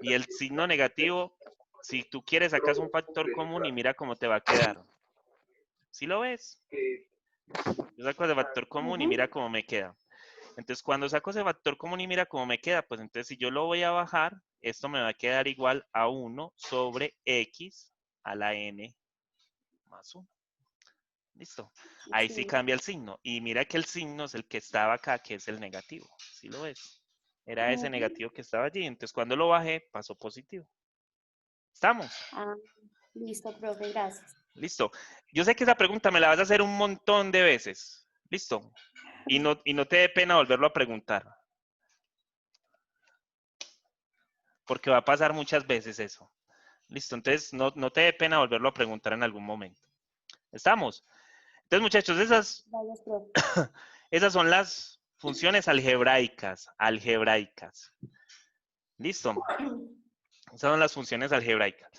Y el signo negativo, si tú quieres, sacas un factor común y mira cómo te va a quedar. ¿Sí lo ves? Yo saco ese factor común y mira cómo me queda. Entonces, cuando saco ese factor común y mira cómo me queda, pues entonces si yo lo voy a bajar, esto me va a quedar igual a 1 sobre x a la n más 1. Listo. Ahí sí cambia el signo. Y mira que el signo es el que estaba acá, que es el negativo. ¿Sí lo ves? Era ese negativo que estaba allí. Entonces, cuando lo bajé, pasó positivo. ¿Estamos? Ah, listo, profe, gracias. Listo. Yo sé que esa pregunta me la vas a hacer un montón de veces. Listo. Y no te dé pena volverlo a preguntar. Porque va a pasar muchas veces eso. Listo. Entonces, no te dé pena volverlo a preguntar en algún momento. ¿Estamos? Entonces, muchachos, esas son las funciones algebraicas. ¿Listo? Esas son las funciones algebraicas.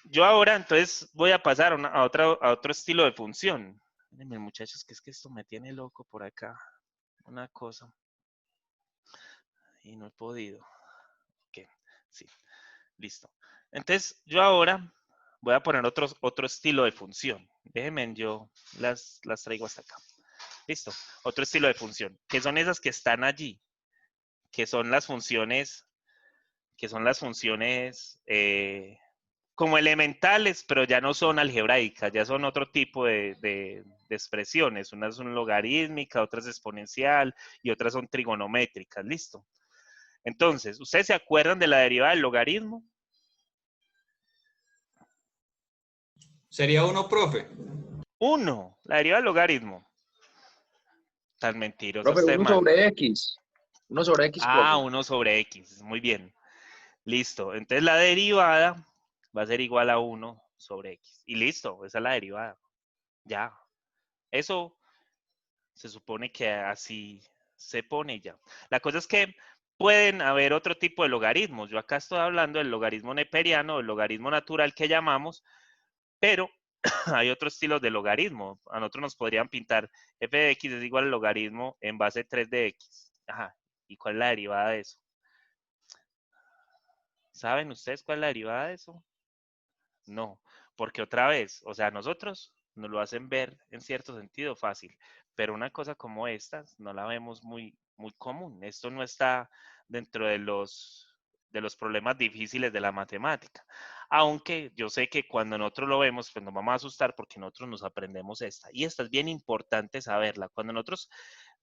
Yo ahora, entonces, voy a pasar a otro estilo de función. Miren, muchachos, que es que esto me tiene loco por acá. Una cosa. Y no he podido. Ok, sí. Listo. Entonces, yo ahora voy a poner otro estilo de función. Déjenme, yo las traigo hasta acá. Listo. Otro estilo de función. Que son esas que están allí. Que son las funciones como elementales, pero ya no son algebraicas, ya son otro tipo de expresiones. Unas son logarítmicas, otras exponencial y otras son trigonométricas. Listo. Entonces, ¿ustedes se acuerdan de la derivada del logaritmo? Sería 1, profe. 1, la derivada del logaritmo. Tan mentiroso Profe, este 1 man. sobre X. 1 sobre X, Ah, profe. 1 sobre X. Muy bien. Listo. Entonces la derivada va a ser igual a 1 sobre X. Y listo, esa es la derivada. Ya. Eso se supone que así se pone ya. La cosa es que pueden haber otro tipo de logaritmos. Yo acá estoy hablando del logaritmo neperiano, el logaritmo natural que llamamos, pero hay otros estilos de logaritmo. A nosotros nos podrían pintar f de x es igual al logaritmo en base 3 de x. Ajá. ¿Y cuál es la derivada de eso? ¿Saben ustedes cuál es la derivada de eso? No, porque otra vez, o sea, nosotros nos lo hacen ver en cierto sentido fácil, pero una cosa como esta no la vemos muy común. Esto no está dentro de los problemas difíciles de la matemática. Aunque yo sé que cuando nosotros lo vemos, pues nos vamos a asustar porque nosotros nos aprendemos esta. Y esta es bien importante saberla. Cuando nosotros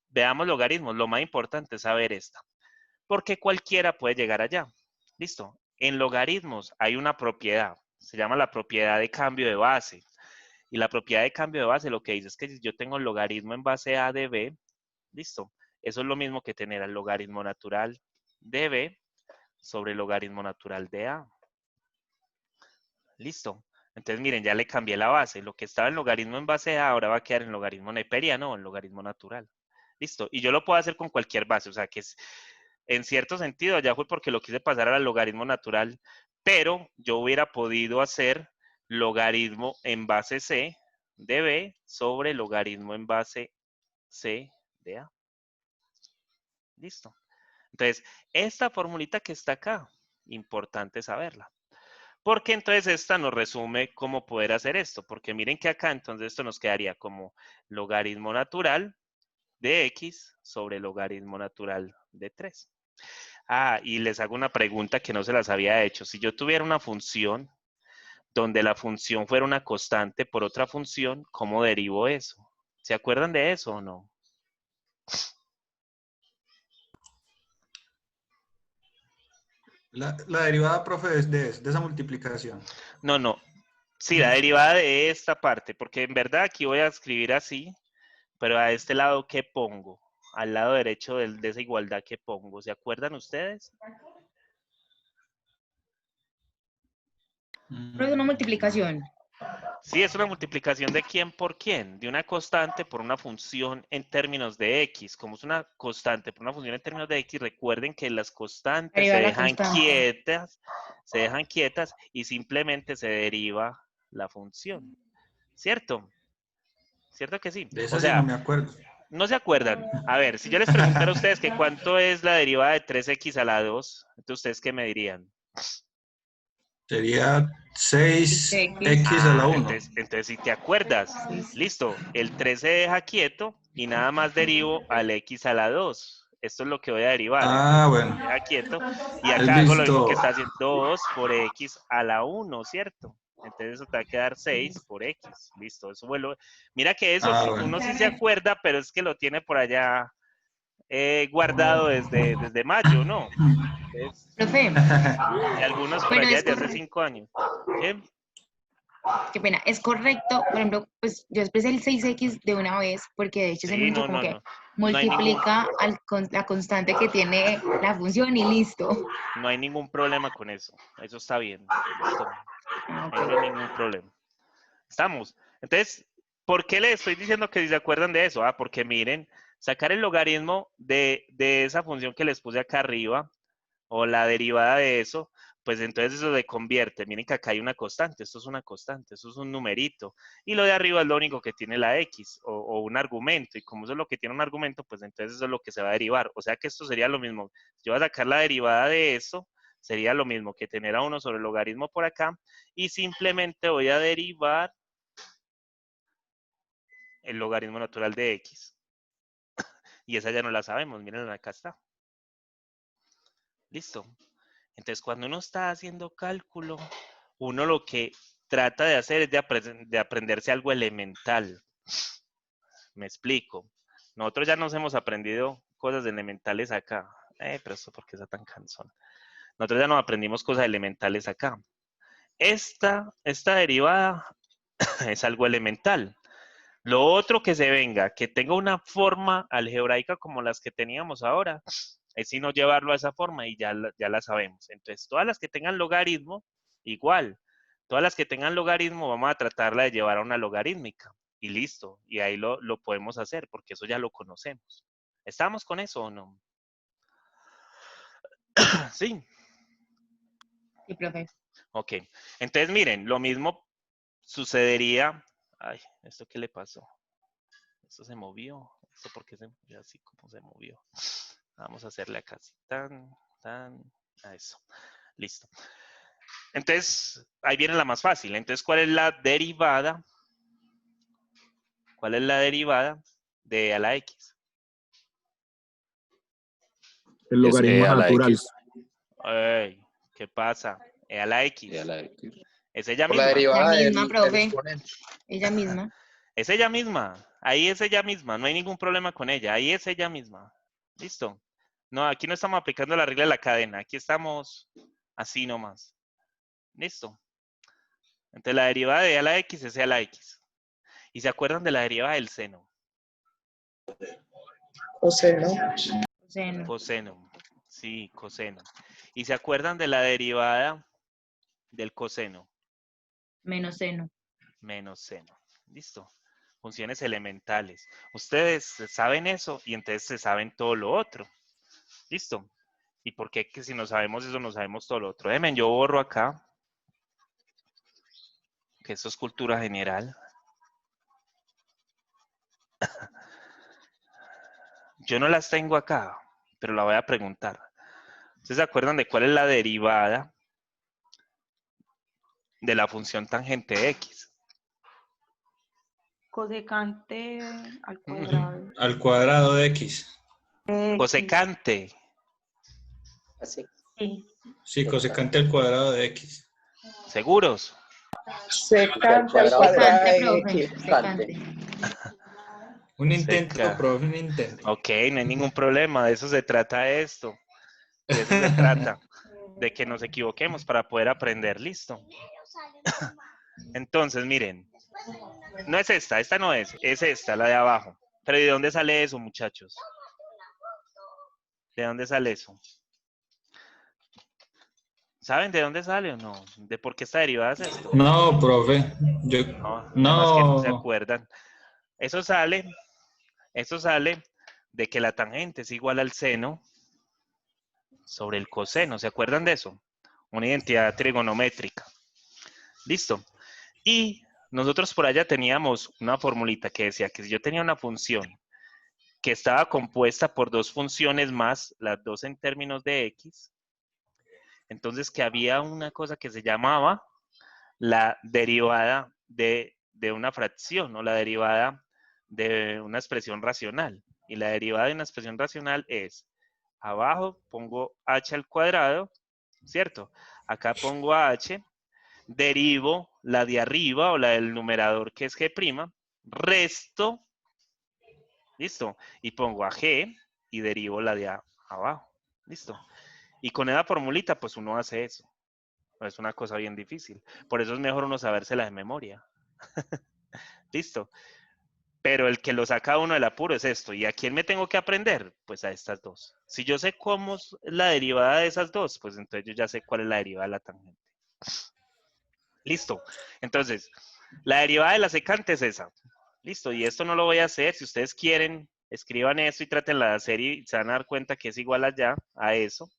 veamos logaritmos, lo más importante es saber esta. Porque cualquiera puede llegar allá. ¿Listo? En logaritmos hay una propiedad. Se llama la propiedad de cambio de base. Y la propiedad de cambio de base lo que dice es que si yo tengo el logaritmo en base A de B, ¿listo? Eso es lo mismo que tener el logaritmo natural de B sobre el logaritmo natural de A. ¿Listo? Entonces, miren, ya le cambié la base. Lo que estaba en logaritmo en base A ahora va a quedar en logaritmo neperiano o en logaritmo natural. ¿Listo? Y yo lo puedo hacer con cualquier base. O sea, que es, en cierto sentido, ya fue porque lo quise pasar al logaritmo natural, pero yo hubiera podido hacer logaritmo en base C de B sobre logaritmo en base C de A. ¿Listo? Entonces, esta formulita que está acá, importante saberla. Porque entonces esta nos resume cómo poder hacer esto. Porque miren que acá entonces esto nos quedaría como logaritmo natural de X sobre logaritmo natural de 3. Ah, y les hago una pregunta que no se las había hecho. Si yo tuviera una función donde la función fuera una constante por otra función, ¿cómo derivo eso? ¿Se acuerdan de eso o no? La derivada, profe, es de esa multiplicación. No, no. Sí, la derivada de esta parte, porque en verdad aquí voy a escribir así, pero a este lado, ¿qué pongo? Al lado derecho de esa igualdad, ¿qué pongo? ¿Se acuerdan ustedes? Pero es una multiplicación. Sí, es una multiplicación de quién por quién, de una constante por una función en términos de X. Como es una constante por una función en términos de X, recuerden que las constantes se dejan quietas y simplemente se deriva la función. ¿Cierto? ¿Cierto que sí? De eso O sí sea, no me acuerdo. ¿no se acuerdan? A ver, si yo les preguntara a ustedes que cuánto es la derivada de 3x a la 2, entonces ¿ustedes qué me dirían? Sería 6x a la 1. Entonces, si te acuerdas, listo, el 3 se deja quieto y nada más derivo al x a la 2. Esto es lo que voy a derivar. Ah, Entonces, bueno. se deja quieto y acá hago lo mismo que está haciendo 2 por x a la 1, ¿cierto? Entonces eso te va a quedar 6 por x. Listo, eso vuelvo. Mira que eso Bueno. uno sí se acuerda, pero es que lo tiene por allá guardado desde mayo, ¿no? Entonces, Profe. y algunos por allá desde hace 5 años. ¿Qué? Qué pena, es correcto, por ejemplo, pues yo expresé el 6x de una vez porque de hecho es el único como que multiplica la constante que tiene la función y listo. No hay ningún problema con eso, eso está bien, listo, no hay ningún problema. Estamos. Entonces, ¿por qué les estoy diciendo que si se acuerdan de eso? Ah, porque miren, sacar el logaritmo de esa función que les puse acá arriba, o la derivada de eso, pues entonces eso se convierte. Miren que acá hay una constante, esto es una constante, esto es un numerito. Y lo de arriba es lo único que tiene la X, o un argumento. Y como eso es lo que tiene un argumento, pues entonces eso es lo que se va a derivar. O sea que esto sería lo mismo. Yo voy a sacar la derivada de esto, sería lo mismo que tener a 1 sobre el logaritmo por acá, y simplemente voy a derivar el logaritmo natural de X. Y esa ya no la sabemos, miren, acá está. Listo. Entonces, cuando uno está haciendo cálculo, uno lo que trata de hacer es de aprenderse algo elemental. Me explico. Nosotros ya nos hemos aprendido cosas elementales acá. Pero esto, ¿por qué está tan cansón? Nosotros ya nos aprendimos cosas elementales acá. Esta derivada es algo elemental. Lo otro que se venga, que tenga una forma algebraica como las que teníamos ahora, es sino llevarlo a esa forma y ya la sabemos. Entonces, todas las que tengan logaritmo, igual. Todas las que tengan logaritmo, vamos a tratarla de llevar a una logarítmica. Y listo. Y ahí lo podemos hacer, porque eso ya lo conocemos. ¿Estamos con eso o no? Sí. Sí, profe. Ok. Entonces, miren, lo mismo sucedería. Ay, ¿esto qué le pasó? Esto se movió. ¿Esto por qué se movió así como se movió? Vamos a hacerle acá así. A eso. Listo. Entonces, ahí viene la más fácil. Entonces, ¿cuál es la derivada? ¿Cuál es la derivada de e a la x? El logaritmo a la natural. X. Ey, ¿qué pasa? E a la x. E a la X. Es ella Por la misma. derivada La misma, del profe. exponente. Ella misma. Es ella misma. Ahí es ella misma. No hay ningún problema con ella. Ahí es ella misma. ¿Listo? No, aquí no estamos aplicando la regla de la cadena. Aquí estamos así nomás. ¿Listo? Entonces la derivada de e a la x es e a la x. ¿Y se acuerdan de la derivada del seno? Coseno. Coseno. Coseno. Sí, coseno. ¿Y se acuerdan de la derivada del coseno? Menos seno. Menos seno. ¿Listo? Funciones elementales. Ustedes saben eso y entonces se saben todo lo otro. ¿Listo? ¿Y por qué que si no sabemos eso, no sabemos todo lo otro? Déjenme, yo borro acá. Que esto es cultura general. Yo no las tengo acá, pero la voy a preguntar. ¿Ustedes se acuerdan de cuál es la derivada de la función tangente de x? Cosecante al cuadrado. Al cuadrado de x. Cosecante. Así. Sí. Sí, cosecante al cuadrado de x. ¿Seguros? Secante al cuadrado de X. Secante. Un intento, Seca. profe, un intento. Ok, no hay ningún problema. De eso se trata esto. De eso se trata. De que nos equivoquemos para poder aprender. ¿Listo? Entonces, miren. No es esta no es. Es esta, la de abajo. Pero ¿de dónde sale eso, muchachos? ¿De dónde sale eso? ¿Saben de dónde sale o no? ¿De por qué esta derivada es esto? No, profe. Yo, No, además que no se no. acuerdan. Eso sale de que la tangente es igual al seno sobre el coseno. ¿Se acuerdan de eso? Una identidad trigonométrica. ¿Listo? Y nosotros por allá teníamos una formulita que decía que si yo tenía una función que estaba compuesta por dos funciones más, las dos en términos de x, entonces que había una cosa que se llamaba la derivada de una fracción o la derivada de una expresión racional. Y la derivada de una expresión racional es, abajo pongo h al cuadrado, ¿cierto? Acá pongo h, derivo la de arriba o la del numerador que es g', resto, ¿listo? Y pongo a g y derivo la de abajo, ¿listo? Y con esa formulita, pues uno hace eso. Es una cosa bien difícil. Por eso es mejor uno sabérsela de memoria. ¿Listo? Pero el que lo saca uno del apuro es esto. ¿Y a quién me tengo que aprender? Pues a estas dos. Si yo sé cómo es la derivada de esas dos, pues entonces yo ya sé cuál es la derivada de la tangente. Listo. Entonces, la derivada de la secante es esa. Listo. Y esto no lo voy a hacer. Si ustedes quieren, escriban esto y trátenla de hacer y se van a dar cuenta que es igual allá a eso.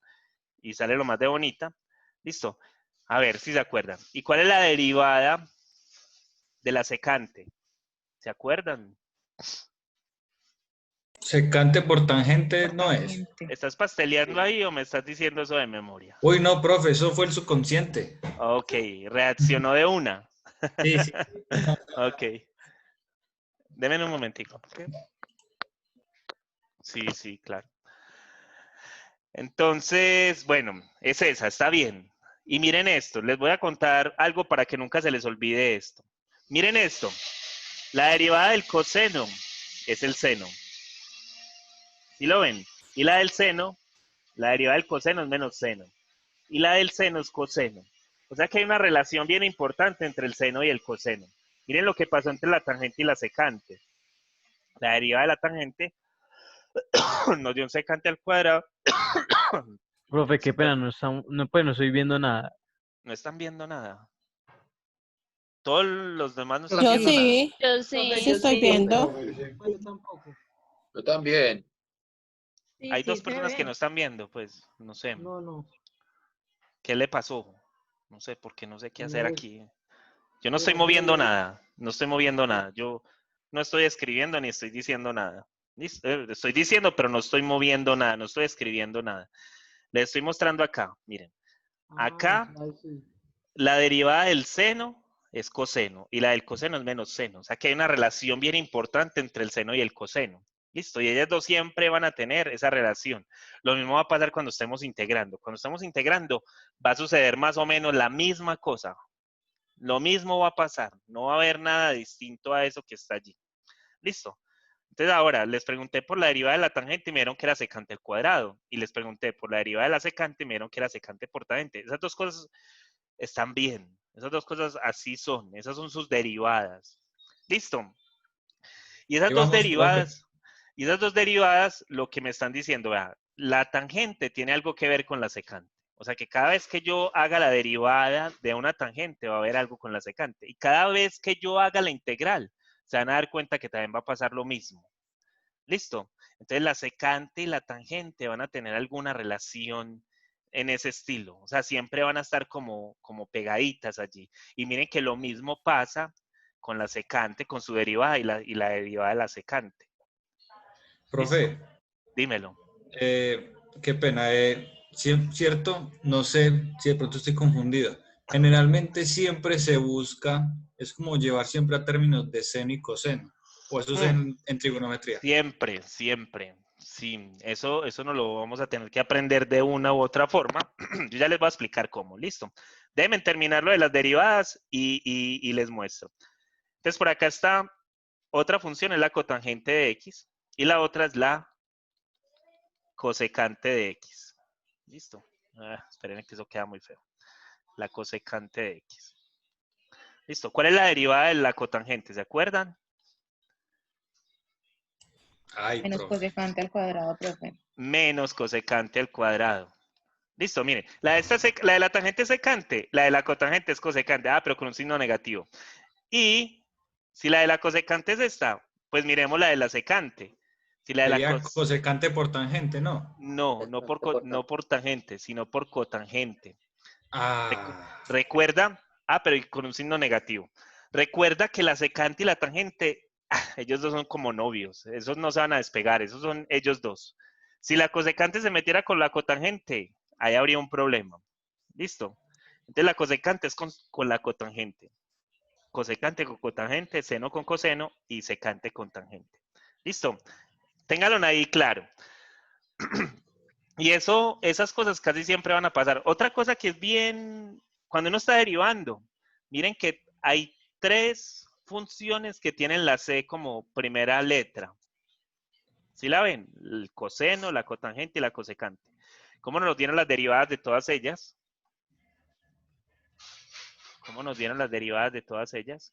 Y sale lo más de bonita. Listo. A ver si se acuerdan. ¿Y cuál es la derivada de la secante? ¿Se acuerdan? Secante por tangente no es. ¿Estás pasteleando ahí o me estás diciendo eso de memoria? Uy, no, profe, eso fue el subconsciente. Ok, reaccionó de una. Sí, sí. Ok. Deme un momentico. Sí, claro. Entonces, bueno, es esa, está bien. Y miren esto, les voy a contar algo para que nunca se les olvide esto. Miren esto, la derivada del coseno es el seno. ¿Sí lo ven? Y la del seno, la derivada del coseno es menos seno. Y la del seno es coseno. O sea que hay una relación bien importante entre el seno y el coseno. Miren lo que pasó entre la tangente y la secante. La derivada de la tangente nos dio un secante al cuadrado. Profe, qué pena, no estoy viendo nada. No están viendo nada. Todos los demás no están Yo viendo sí. nada. Yo sí. Sí estoy viendo. Yo tampoco. Yo también. Hay dos personas que no están viendo, pues, no sé. No. ¿Qué le pasó? No sé, porque no sé qué hacer No, aquí. Yo no estoy moviendo nada. No estoy moviendo nada. Yo no estoy escribiendo ni estoy diciendo nada. Estoy diciendo, pero no estoy moviendo nada. No estoy escribiendo nada. Les estoy mostrando acá. Miren. Acá, ahí sí. la derivada del seno es coseno y la del coseno es menos seno. O sea que hay una relación bien importante entre el seno y el coseno. Listo, y ellas dos siempre van a tener esa relación. Lo mismo va a pasar cuando estemos integrando. Cuando estamos integrando va a suceder más o menos la misma cosa. Lo mismo va a pasar. No va a haber nada distinto a eso que está allí. Listo. Entonces ahora les pregunté por la derivada de la tangente y me dieron que era secante al cuadrado. Y les pregunté por la derivada de la secante y me dieron que era secante por tangente. Esas dos cosas están bien. Esas dos cosas así son. Esas son sus derivadas. Listo. Y esas dos derivadas, lo que me están diciendo, vea, la tangente tiene algo que ver con la secante. O sea que cada vez que yo haga la derivada de una tangente va a haber algo con la secante. Y cada vez que yo haga la integral, se van a dar cuenta que también va a pasar lo mismo. ¿Listo? Entonces la secante y la tangente van a tener alguna relación en ese estilo. O sea, siempre van a estar como pegaditas allí. Y miren que lo mismo pasa con la secante, con su derivada y la derivada de la secante. Profe. ¿Listo? Dímelo. Qué pena. ¿Cierto? No sé si de pronto estoy confundido. Generalmente siempre se busca, es como llevar siempre a términos de seno y coseno. ¿O eso es en trigonometría? Siempre, siempre. Sí, eso no lo vamos a tener que aprender de una u otra forma. Yo ya les voy a explicar cómo. Listo. Déjenme terminar lo de las derivadas y les muestro. Entonces, por acá está otra función, es la cotangente de x. Y la otra es la cosecante de x. Listo. Esperen que eso queda muy feo. La cosecante de x. Listo. ¿Cuál es la derivada de la cotangente? ¿Se acuerdan? Menos cosecante al cuadrado, profe. Menos cosecante al cuadrado. Listo, mire. La de la tangente es secante, la de la cotangente es cosecante. Pero con un signo negativo. Y si la de la cosecante es esta, pues miremos la de la secante. Si la de Sería cosecante por tangente, ¿no? No por tangente, sino por cotangente. Recuerda, pero con un signo negativo. Recuerda que la secante y la tangente, ellos dos son como novios. Esos no se van a despegar, esos son ellos dos. Si la cosecante se metiera con la cotangente, ahí habría un problema. ¿Listo? Entonces la cosecante es con la cotangente. Cosecante con cotangente, seno con coseno y secante con tangente. ¿Listo? Ténganlo ahí claro. Y esas cosas casi siempre van a pasar. Otra cosa que es bien, cuando uno está derivando, miren que hay 3 funciones que tienen la C como primera letra. ¿Sí la ven? El coseno, la cotangente y la cosecante. ¿Cómo nos dieron las derivadas de todas ellas? ¿Cómo nos dieron las derivadas de todas ellas?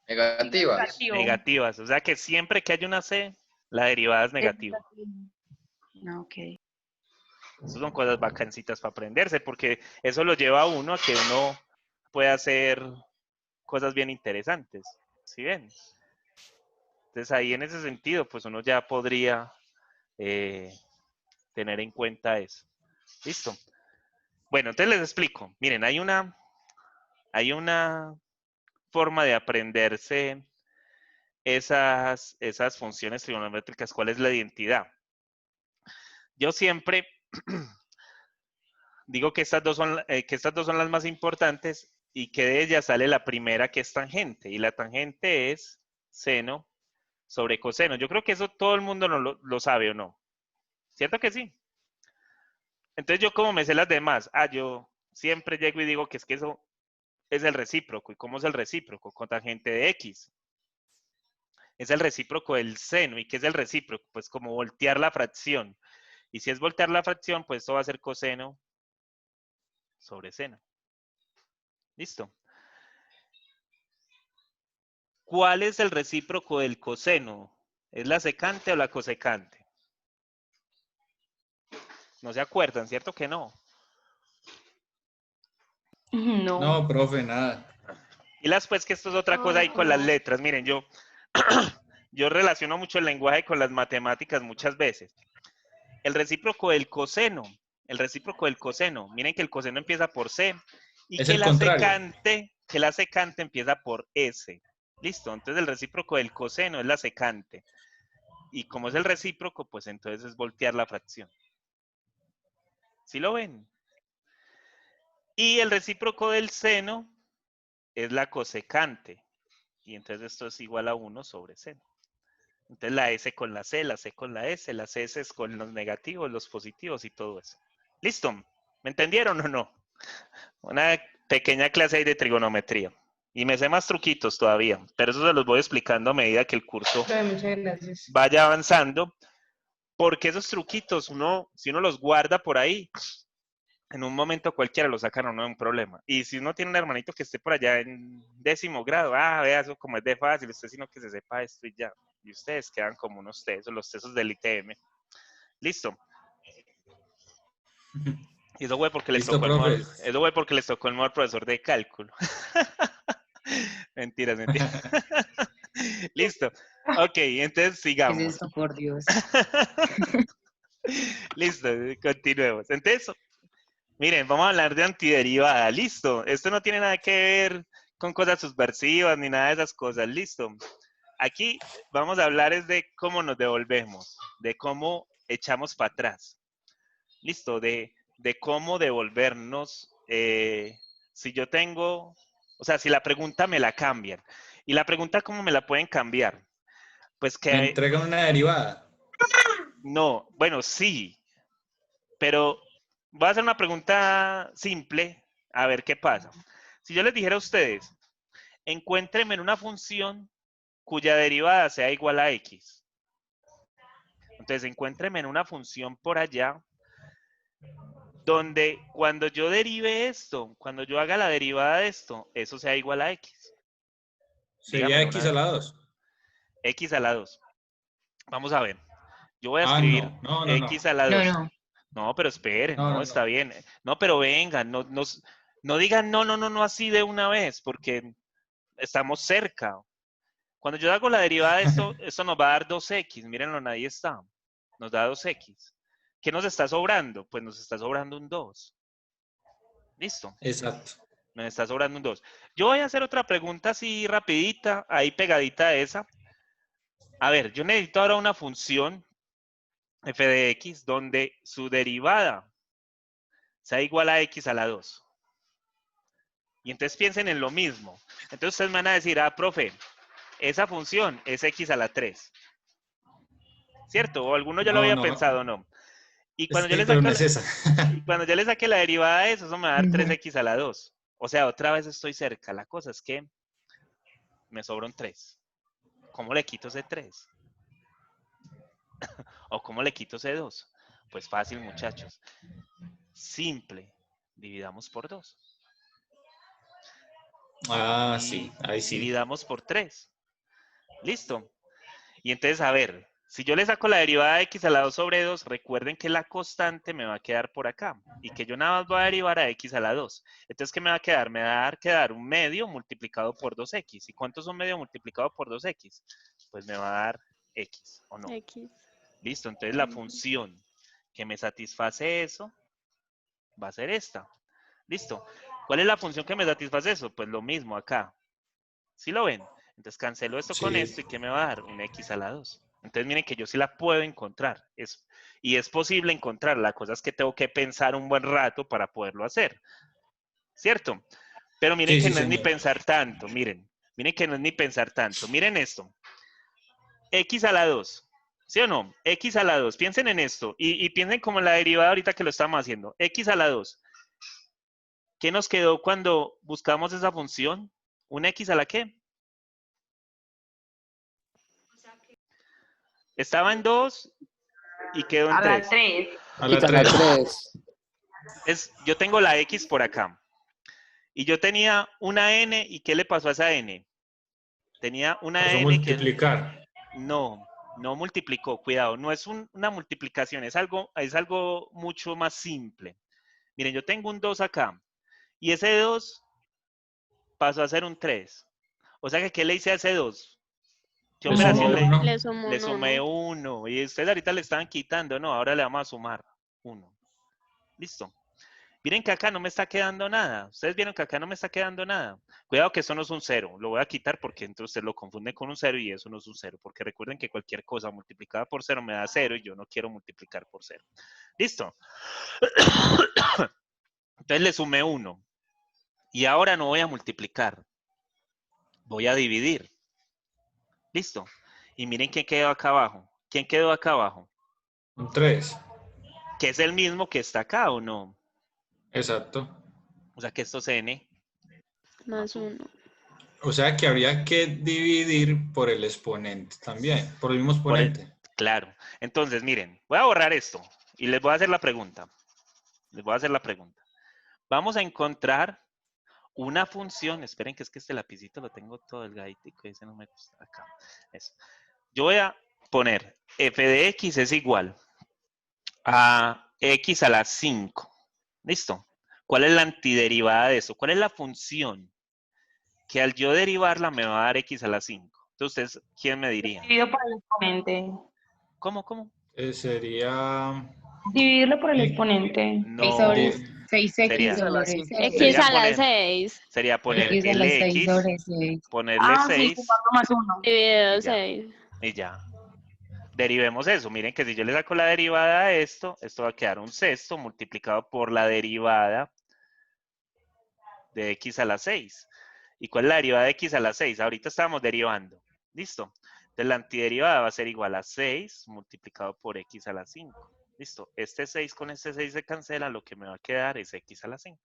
Negativas. Negativas. O sea que siempre que haya una C, la derivada es negativa. Ok. Esas son cosas bacancitas para aprenderse, porque eso lo lleva a uno a que uno pueda hacer cosas bien interesantes. ¿Sí ven? Entonces ahí en ese sentido, pues uno ya podría tener en cuenta eso. ¿Listo? Bueno, entonces les explico. Miren, hay una forma de aprenderse esas funciones trigonométricas. ¿Cuál es la identidad? Yo siempre digo que estas dos son las más importantes y que de ellas sale la primera, que es tangente. Y la tangente es seno sobre coseno. Yo creo que eso todo el mundo lo sabe, ¿o no? ¿Cierto que sí? Entonces yo como me sé las demás. Yo siempre llego y digo que es que eso es el recíproco. ¿Y cómo es el recíproco? Con tangente de x. Es el recíproco del seno. ¿Y qué es el recíproco? Pues como voltear la fracción. Y si es voltear la fracción, pues esto va a ser coseno sobre seno. ¿Listo? ¿Cuál es el recíproco del coseno? ¿Es la secante o la cosecante? No se acuerdan, ¿cierto que no? No. No, profe, nada. Y pues que esto es otra cosa ahí con las letras. Miren, yo relaciono mucho el lenguaje con las matemáticas muchas veces. El recíproco del coseno, miren que el coseno empieza por C y que la secante empieza por S. Listo, entonces el recíproco del coseno es la secante. Y como es el recíproco, pues entonces es voltear la fracción. ¿Sí lo ven? Y el recíproco del seno es la cosecante. Y entonces esto es igual a 1 sobre seno. Entonces la S con la C con la S, las S con los negativos, los positivos y todo eso. ¿Listo? ¿Me entendieron o no? Una pequeña clase ahí de trigonometría. Y me sé más truquitos todavía, pero eso se los voy explicando a medida que el curso Muchas gracias. vaya avanzando. Porque esos truquitos, si uno los guarda por ahí, en un momento cualquiera lo sacan a uno de un problema. Y si uno tiene un hermanito que esté por allá en 10º grado, vea, eso como es de fácil, usted sino que se sepa esto y ya. Y ustedes quedan como unos tesos, los tesos del ITM. Listo. Y eso fue porque les tocó el mejor profesor de cálculo. Mentiras. Listo. Ok, entonces sigamos. ¿Qué es esto, por Dios? Listo, continuemos. Entonces, miren, vamos a hablar de antiderivada. Listo. Esto no tiene nada que ver con cosas subversivas ni nada de esas cosas. Listo. Aquí vamos a hablar es de cómo nos devolvemos, de cómo echamos para atrás. Listo, de cómo devolvernos. Si yo tengo, o sea, si la pregunta me la cambian. Y la pregunta, ¿cómo me la pueden cambiar? Pues que... ¿Me entregan una derivada? No, bueno, sí. Pero voy a hacer una pregunta simple, a ver qué pasa. Si yo les dijera a ustedes, encuéntrenme en una función cuya derivada sea igual a x. Entonces, encuéntrenme en una función por allá donde cuando yo derive esto, cuando yo haga la derivada de esto, eso sea igual a x. Sería x a la 2. X a la 2. Vamos a ver. Yo voy a escribir x a la 2. No, pero esperen, no, está bien. No, pero vengan, no digan no así de una vez, porque estamos cerca. Cuando yo hago la derivada de esto, esto nos va a dar 2x. Mírenlo, nadie está. Nos da 2x. ¿Qué nos está sobrando? Pues nos está sobrando un 2. ¿Listo? Exacto. Nos está sobrando un 2. Yo voy a hacer otra pregunta así rapidita, ahí pegadita a esa. A ver, yo necesito ahora una función f de x donde su derivada sea igual a x a la 2. Y entonces piensen en lo mismo. Entonces ustedes me van a decir, profe, esa función es x a la 3. ¿Cierto? O alguno ya lo había pensado, ¿no? Y cuando, yo le saque la derivada de eso, eso me va a dar 3x a la 2. O sea, otra vez estoy cerca. La cosa es que me sobra un 3. ¿Cómo le quito ese 3? ¿O cómo le quito ese 2? Pues fácil, muchachos. Simple. Dividamos por 2. Sí. Ahí sí. Dividamos por 3. ¿Listo? Y entonces, a ver, si yo le saco la derivada de x a la 2 sobre 2, recuerden que la constante me va a quedar por acá. Y que yo nada más voy a derivar a x a la 2. Entonces, ¿qué me va a quedar? Me va a quedar un medio multiplicado por 2x. ¿Y cuánto es un medio multiplicado por 2x? Pues me va a dar x, ¿o no? X. Listo, entonces la función que me satisface eso va a ser esta. Listo. ¿Cuál es la función que me satisface eso? Pues lo mismo acá. ¿Sí lo ven? Entonces cancelo esto con esto y ¿qué me va a dar? Un x a la 2. Entonces miren que yo sí la puedo encontrar. Y es posible encontrar. La cosa es que tengo que pensar un buen rato para poderlo hacer. ¿Cierto? Pero miren que no es ni pensar tanto. Miren que no es ni pensar tanto. Miren esto. X a la 2. ¿Sí o no? X a la 2. Piensen en esto. Y piensen como en la derivada ahorita que lo estamos haciendo. X a la 2. ¿Qué nos quedó cuando buscamos esa función? ¿Un x a la qué? Estaba en 2 y quedó en 3. A la 3. Yo tengo la x por acá. Y yo tenía una n, ¿y qué le pasó a esa n? Tenía una n multiplicar. No multiplicó, cuidado. No es una multiplicación, es algo mucho más simple. Miren, yo tengo un 2 acá. Y ese 2 pasó a ser un 3. O sea que, ¿qué le hice a ese 2? ¿Qué operación le sumé 1? Y ustedes ahorita le estaban quitando, no, ahora le vamos a sumar 1. Listo. Miren que acá no me está quedando nada. Ustedes vieron que acá no me está quedando nada. Cuidado que eso no es un 0. Lo voy a quitar porque entonces ustedes lo confunden con un 0 y eso no es un 0. Porque recuerden que cualquier cosa multiplicada por 0 me da 0 y yo no quiero multiplicar por 0. ¿Listo? Entonces le sumé 1. Y ahora no voy a multiplicar. voy a dividir. Listo. Y miren quién quedó acá abajo. ¿Quién quedó acá abajo? Un 3. Que es el mismo que está acá, ¿o no? Exacto. O sea que esto es n. Más 1. O sea que habría que dividir por el exponente también, por el mismo exponente. Claro. Entonces, miren, voy a borrar esto y les voy a hacer la pregunta. Vamos a encontrar una función. Esperen que es que este lapicito lo tengo todo delgadito y ese no me gusta. Acá. Eso. Yo voy a poner f de x es igual a x a la 5. ¿Listo? ¿Cuál es la antiderivada de eso? ¿Cuál es la función que al yo derivarla me va a dar x a la 5? Entonces, ¿ustedes quién me diría? Dividido por el exponente. ¿Cómo? Sería... Dividirlo por el exponente. No. 6x sobre 6. X a la 6. Sería poner X a la 6 X, sobre 6. ponerle 6. Sí, 4 más 1. Dividido 6. Y ya. Derivemos eso. Miren que si yo le saco la derivada a esto va a quedar un sexto multiplicado por la derivada de x a la 6. ¿Y cuál es la derivada de x a la 6? Ahorita estábamos derivando. ¿Listo? Entonces la antiderivada va a ser igual a 6 multiplicado por x a la 5. ¿Listo? Este 6 con este 6 se cancela. Lo que me va a quedar es x a la 5.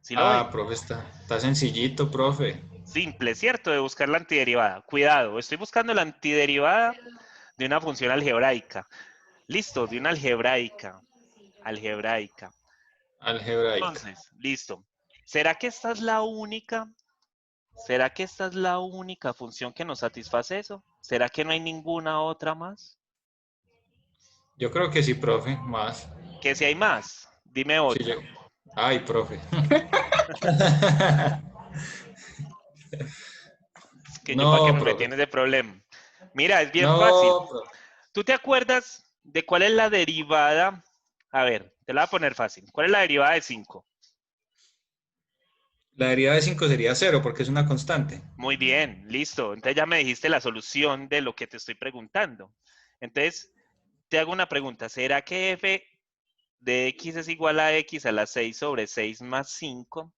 ¿Sí lo ven? Profe, está sencillito, profe. Simple, ¿cierto? De buscar la antiderivada. Cuidado, estoy buscando la antiderivada de una función algebraica. Listo, de una algebraica. Algebraica. Entonces, listo. ¿Será que esta es la única? ¿Será que esta es la única función que nos satisface eso? ¿Será que no hay ninguna otra más? Yo creo que sí, profe, más. ¿Que si hay más? Dime otra. Sí, Ay, profe. Es que yo para qué me tienes de problema. Mira, es bien fácil. Profe. ¿Tú te acuerdas de cuál es la derivada? A ver, te la voy a poner fácil. ¿Cuál es la derivada de 5? La derivada de 5 sería 0 porque es una constante. Muy bien, listo. Entonces ya me dijiste la solución de lo que te estoy preguntando. Entonces, te hago una pregunta. ¿Será que f de x es igual a x a la 6 sobre 6 más 5?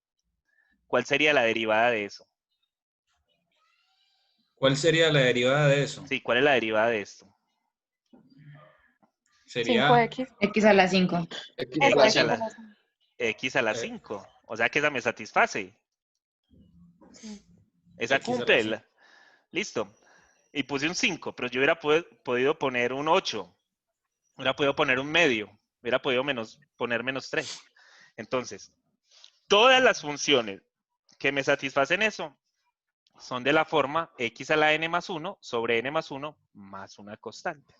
¿Cuál sería la derivada de eso? ¿Cuál sería la derivada de eso? Sí, ¿cuál es la derivada de esto? Sería 5x. X a la 5. X a la 5. O sea que esa me satisface. Sí. Esa cumple. Listo. Y puse un 5, pero yo hubiera podido poner un 8. Hubiera podido poner un medio. Hubiera podido poner menos 3. Entonces, todas las funciones que me satisfacen eso son de la forma x a la n más 1 sobre n más 1 más una constante.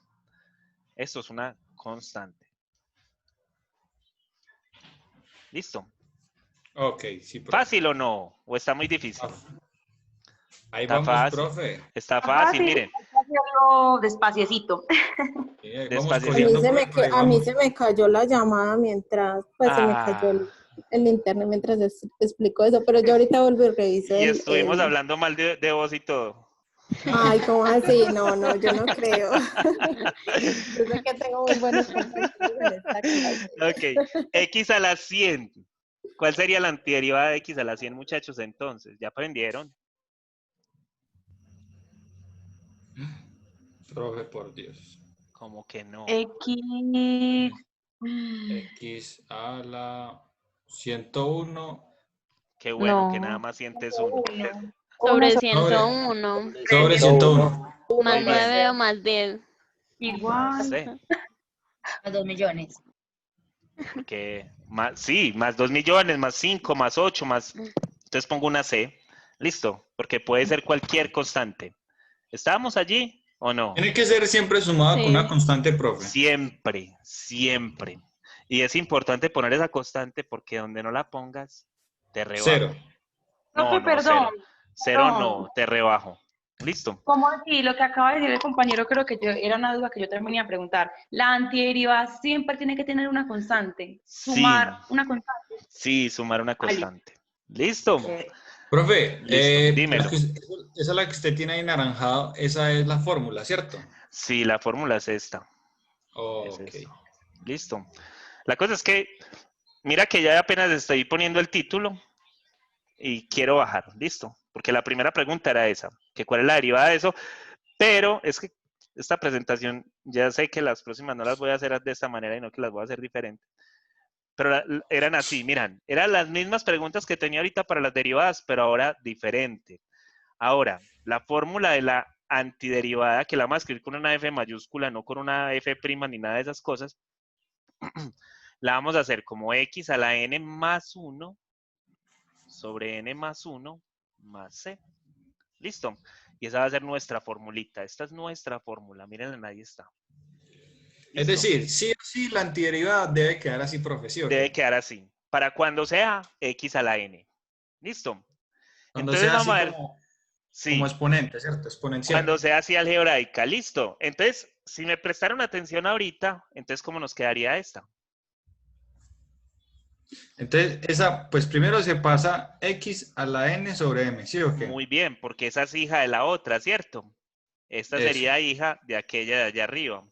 Esto es una constante. ¿Listo? Ok, sí, profe. ¿Fácil o no? ¿O está muy difícil? Ahí está vamos, fácil. Profe. Está fácil, miren. Hay que hacerlo despaciecito. A mí se me cayó la llamada mientras, pues se me cayó el internet mientras explicó eso, pero yo ahorita vuelvo y reviso. Y estuvimos hablando mal de vos y todo. Ay, ¿cómo así? No, yo no creo. Yo sé que tengo muy buenos compañeros en esta clase. Ok, x a la 100. ¿Cuál sería la antiderivada de x a la 100, muchachos, entonces? ¿Ya aprendieron? Profe, por Dios. ¿Cómo que no? X a la 101. Qué bueno que nada más sientes uno. Sobre 101. Sobre 101. Más 9 o más 10. Igual. No sé. A 2 millones. Sí, más 2 millones, más 5, más 8, más... Entonces pongo una C. Listo, porque puede ser cualquier constante. ¿Estábamos allí o no? Tiene que ser siempre sumada con una constante, profe. Siempre, siempre. Y es importante poner esa constante porque donde no la pongas, te rebajo. 0. No, perdón. Cero no, te rebajo. ¿Listo? ¿Cómo así? Lo que acaba de decir el compañero creo que era una duda que yo también iba a preguntar. ¿La antiderivada siempre tiene que tener una constante? ¿Sumar una constante? Sí, sumar una constante. ¿Listo? Profe, dímelo. Esa es la que usted tiene ahí naranjado, esa es la fórmula, ¿cierto? Sí, la fórmula es esta. Ok. Listo. La cosa es que, mira que ya apenas estoy poniendo el título y quiero bajar. ¿Listo? porque la primera pregunta era esa, que cuál es la derivada de eso, pero es que esta presentación, ya sé que las próximas no las voy a hacer de esta manera, sino que las voy a hacer diferente. Pero eran así, miran, eran las mismas preguntas que tenía ahorita para las derivadas, pero ahora diferente. Ahora, la fórmula de la antiderivada, que la vamos a escribir con una F mayúscula, no con una F' ni nada de esas cosas, la vamos a hacer como X a la N más 1 sobre N más 1 más C. ¿Listo? Y esa va a ser nuestra formulita. Esta es nuestra fórmula. Miren, ahí está. Es decir, sí o sí la antiderivada debe quedar así, profesor. Debe quedar así. Para cuando sea X a la N. ¿Listo? Cuando Entonces sea vamos así a ver. como exponente, ¿cierto? Exponencial. Cuando sea así algebraica. Listo. Entonces, si me prestaron atención ahorita, entonces, ¿cómo nos quedaría esta? Entonces, esa, pues primero se pasa X a la N sobre M, ¿sí o qué? Muy bien, porque esa es hija de la otra, ¿cierto? Esta Eso. sería hija de aquella de allá arriba.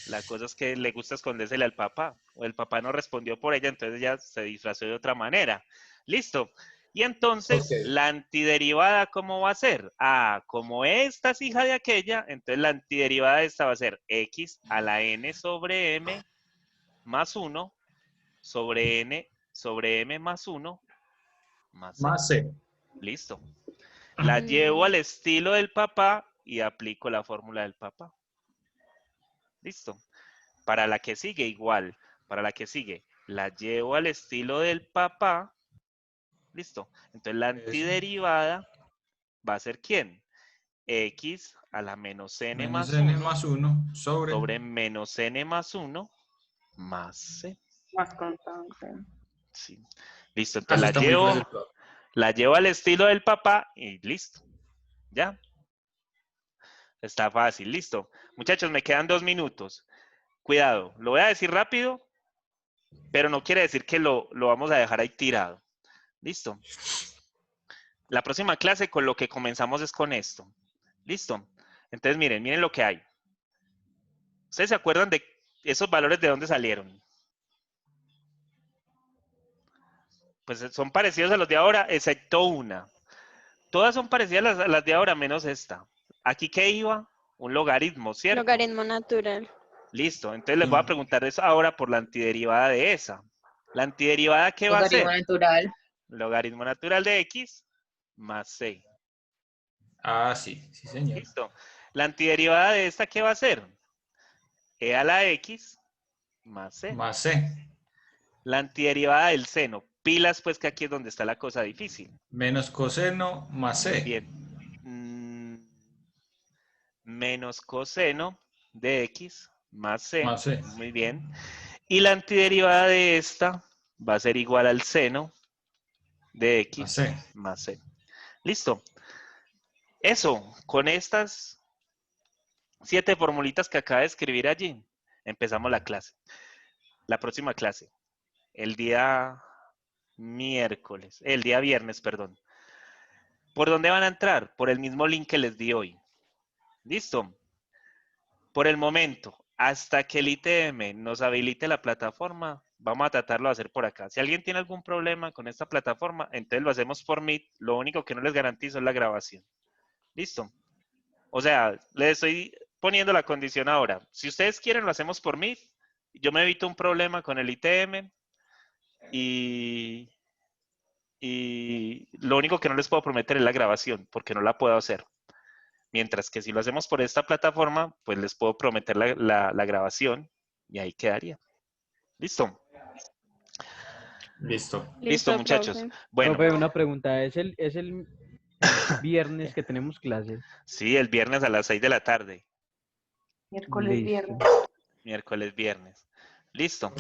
La cosa es que le gusta escondérsele al papá, o el papá no respondió por ella, entonces ella se disfrazó de otra manera. Listo. Y entonces, la antiderivada, ¿cómo va a ser? Ah, como esta es hija de aquella, entonces la antiderivada de esta va a ser X a la N sobre M más 1 sobre N sobre M más 1 más C. Listo. La llevo al estilo del papá y aplico la fórmula del papá. Listo. Para la que sigue igual. Para la que sigue, la llevo al estilo del papá. Listo. Entonces la antiderivada va a ser ¿quién? X a la menos N más 1 sobre menos N más 1 más C. Más constante. Sí. Listo. Entonces la llevo al estilo del papá y listo. ¿Ya? Está fácil. Listo. Muchachos, me quedan 2 minutos. Cuidado. Lo voy a decir rápido, pero no quiere decir que lo vamos a dejar ahí tirado. Listo. La próxima clase con lo que comenzamos es con esto. Listo. Entonces, miren lo que hay. ¿Ustedes se acuerdan de esos valores de dónde salieron? Pues son parecidos a los de ahora, excepto una. Todas son parecidas a las de ahora, menos esta. ¿Aquí qué iba? Un logaritmo, ¿cierto? Logaritmo natural. Listo. Entonces les voy a preguntar eso ahora por la antiderivada de esa. ¿La antiderivada qué va a ser? Logaritmo natural. Logaritmo natural de X más C. Ah, sí. Sí, señor. Listo. La antiderivada de esta ¿qué va a ser? E a la X más C. Más C. La antiderivada del seno. Pilas, pues, que aquí es donde está la cosa difícil. Menos coseno más C. Bien. Menos coseno de X más C. Más C. Muy bien. Y la antiderivada de esta va a ser igual al seno de X más C. Listo. Eso, con estas 7 formulitas que acaba de escribir allí, empezamos la clase. La próxima clase, el día viernes, perdón. ¿Por dónde van a entrar? Por el mismo link que les di hoy. ¿Listo? Por el momento, hasta que el ITM nos habilite la plataforma, vamos a tratarlo de hacer por acá. Si alguien tiene algún problema con esta plataforma, entonces lo hacemos por Meet. Lo único que no les garantizo es la grabación. ¿Listo? O sea, les estoy poniendo la condición ahora. Si ustedes quieren, lo hacemos por Meet. Yo me evito un problema con el ITM. Y lo único que no les puedo prometer es la grabación, porque no la puedo hacer. Mientras que si lo hacemos por esta plataforma, pues les puedo prometer la grabación y ahí quedaría. ¿Listo? Listo, muchachos. Profe. Bueno. Profe, una pregunta. ¿Es el viernes que tenemos clases? Sí, el viernes a las 6 de la tarde. Miércoles, Listo. viernes. Miércoles, viernes. Listo.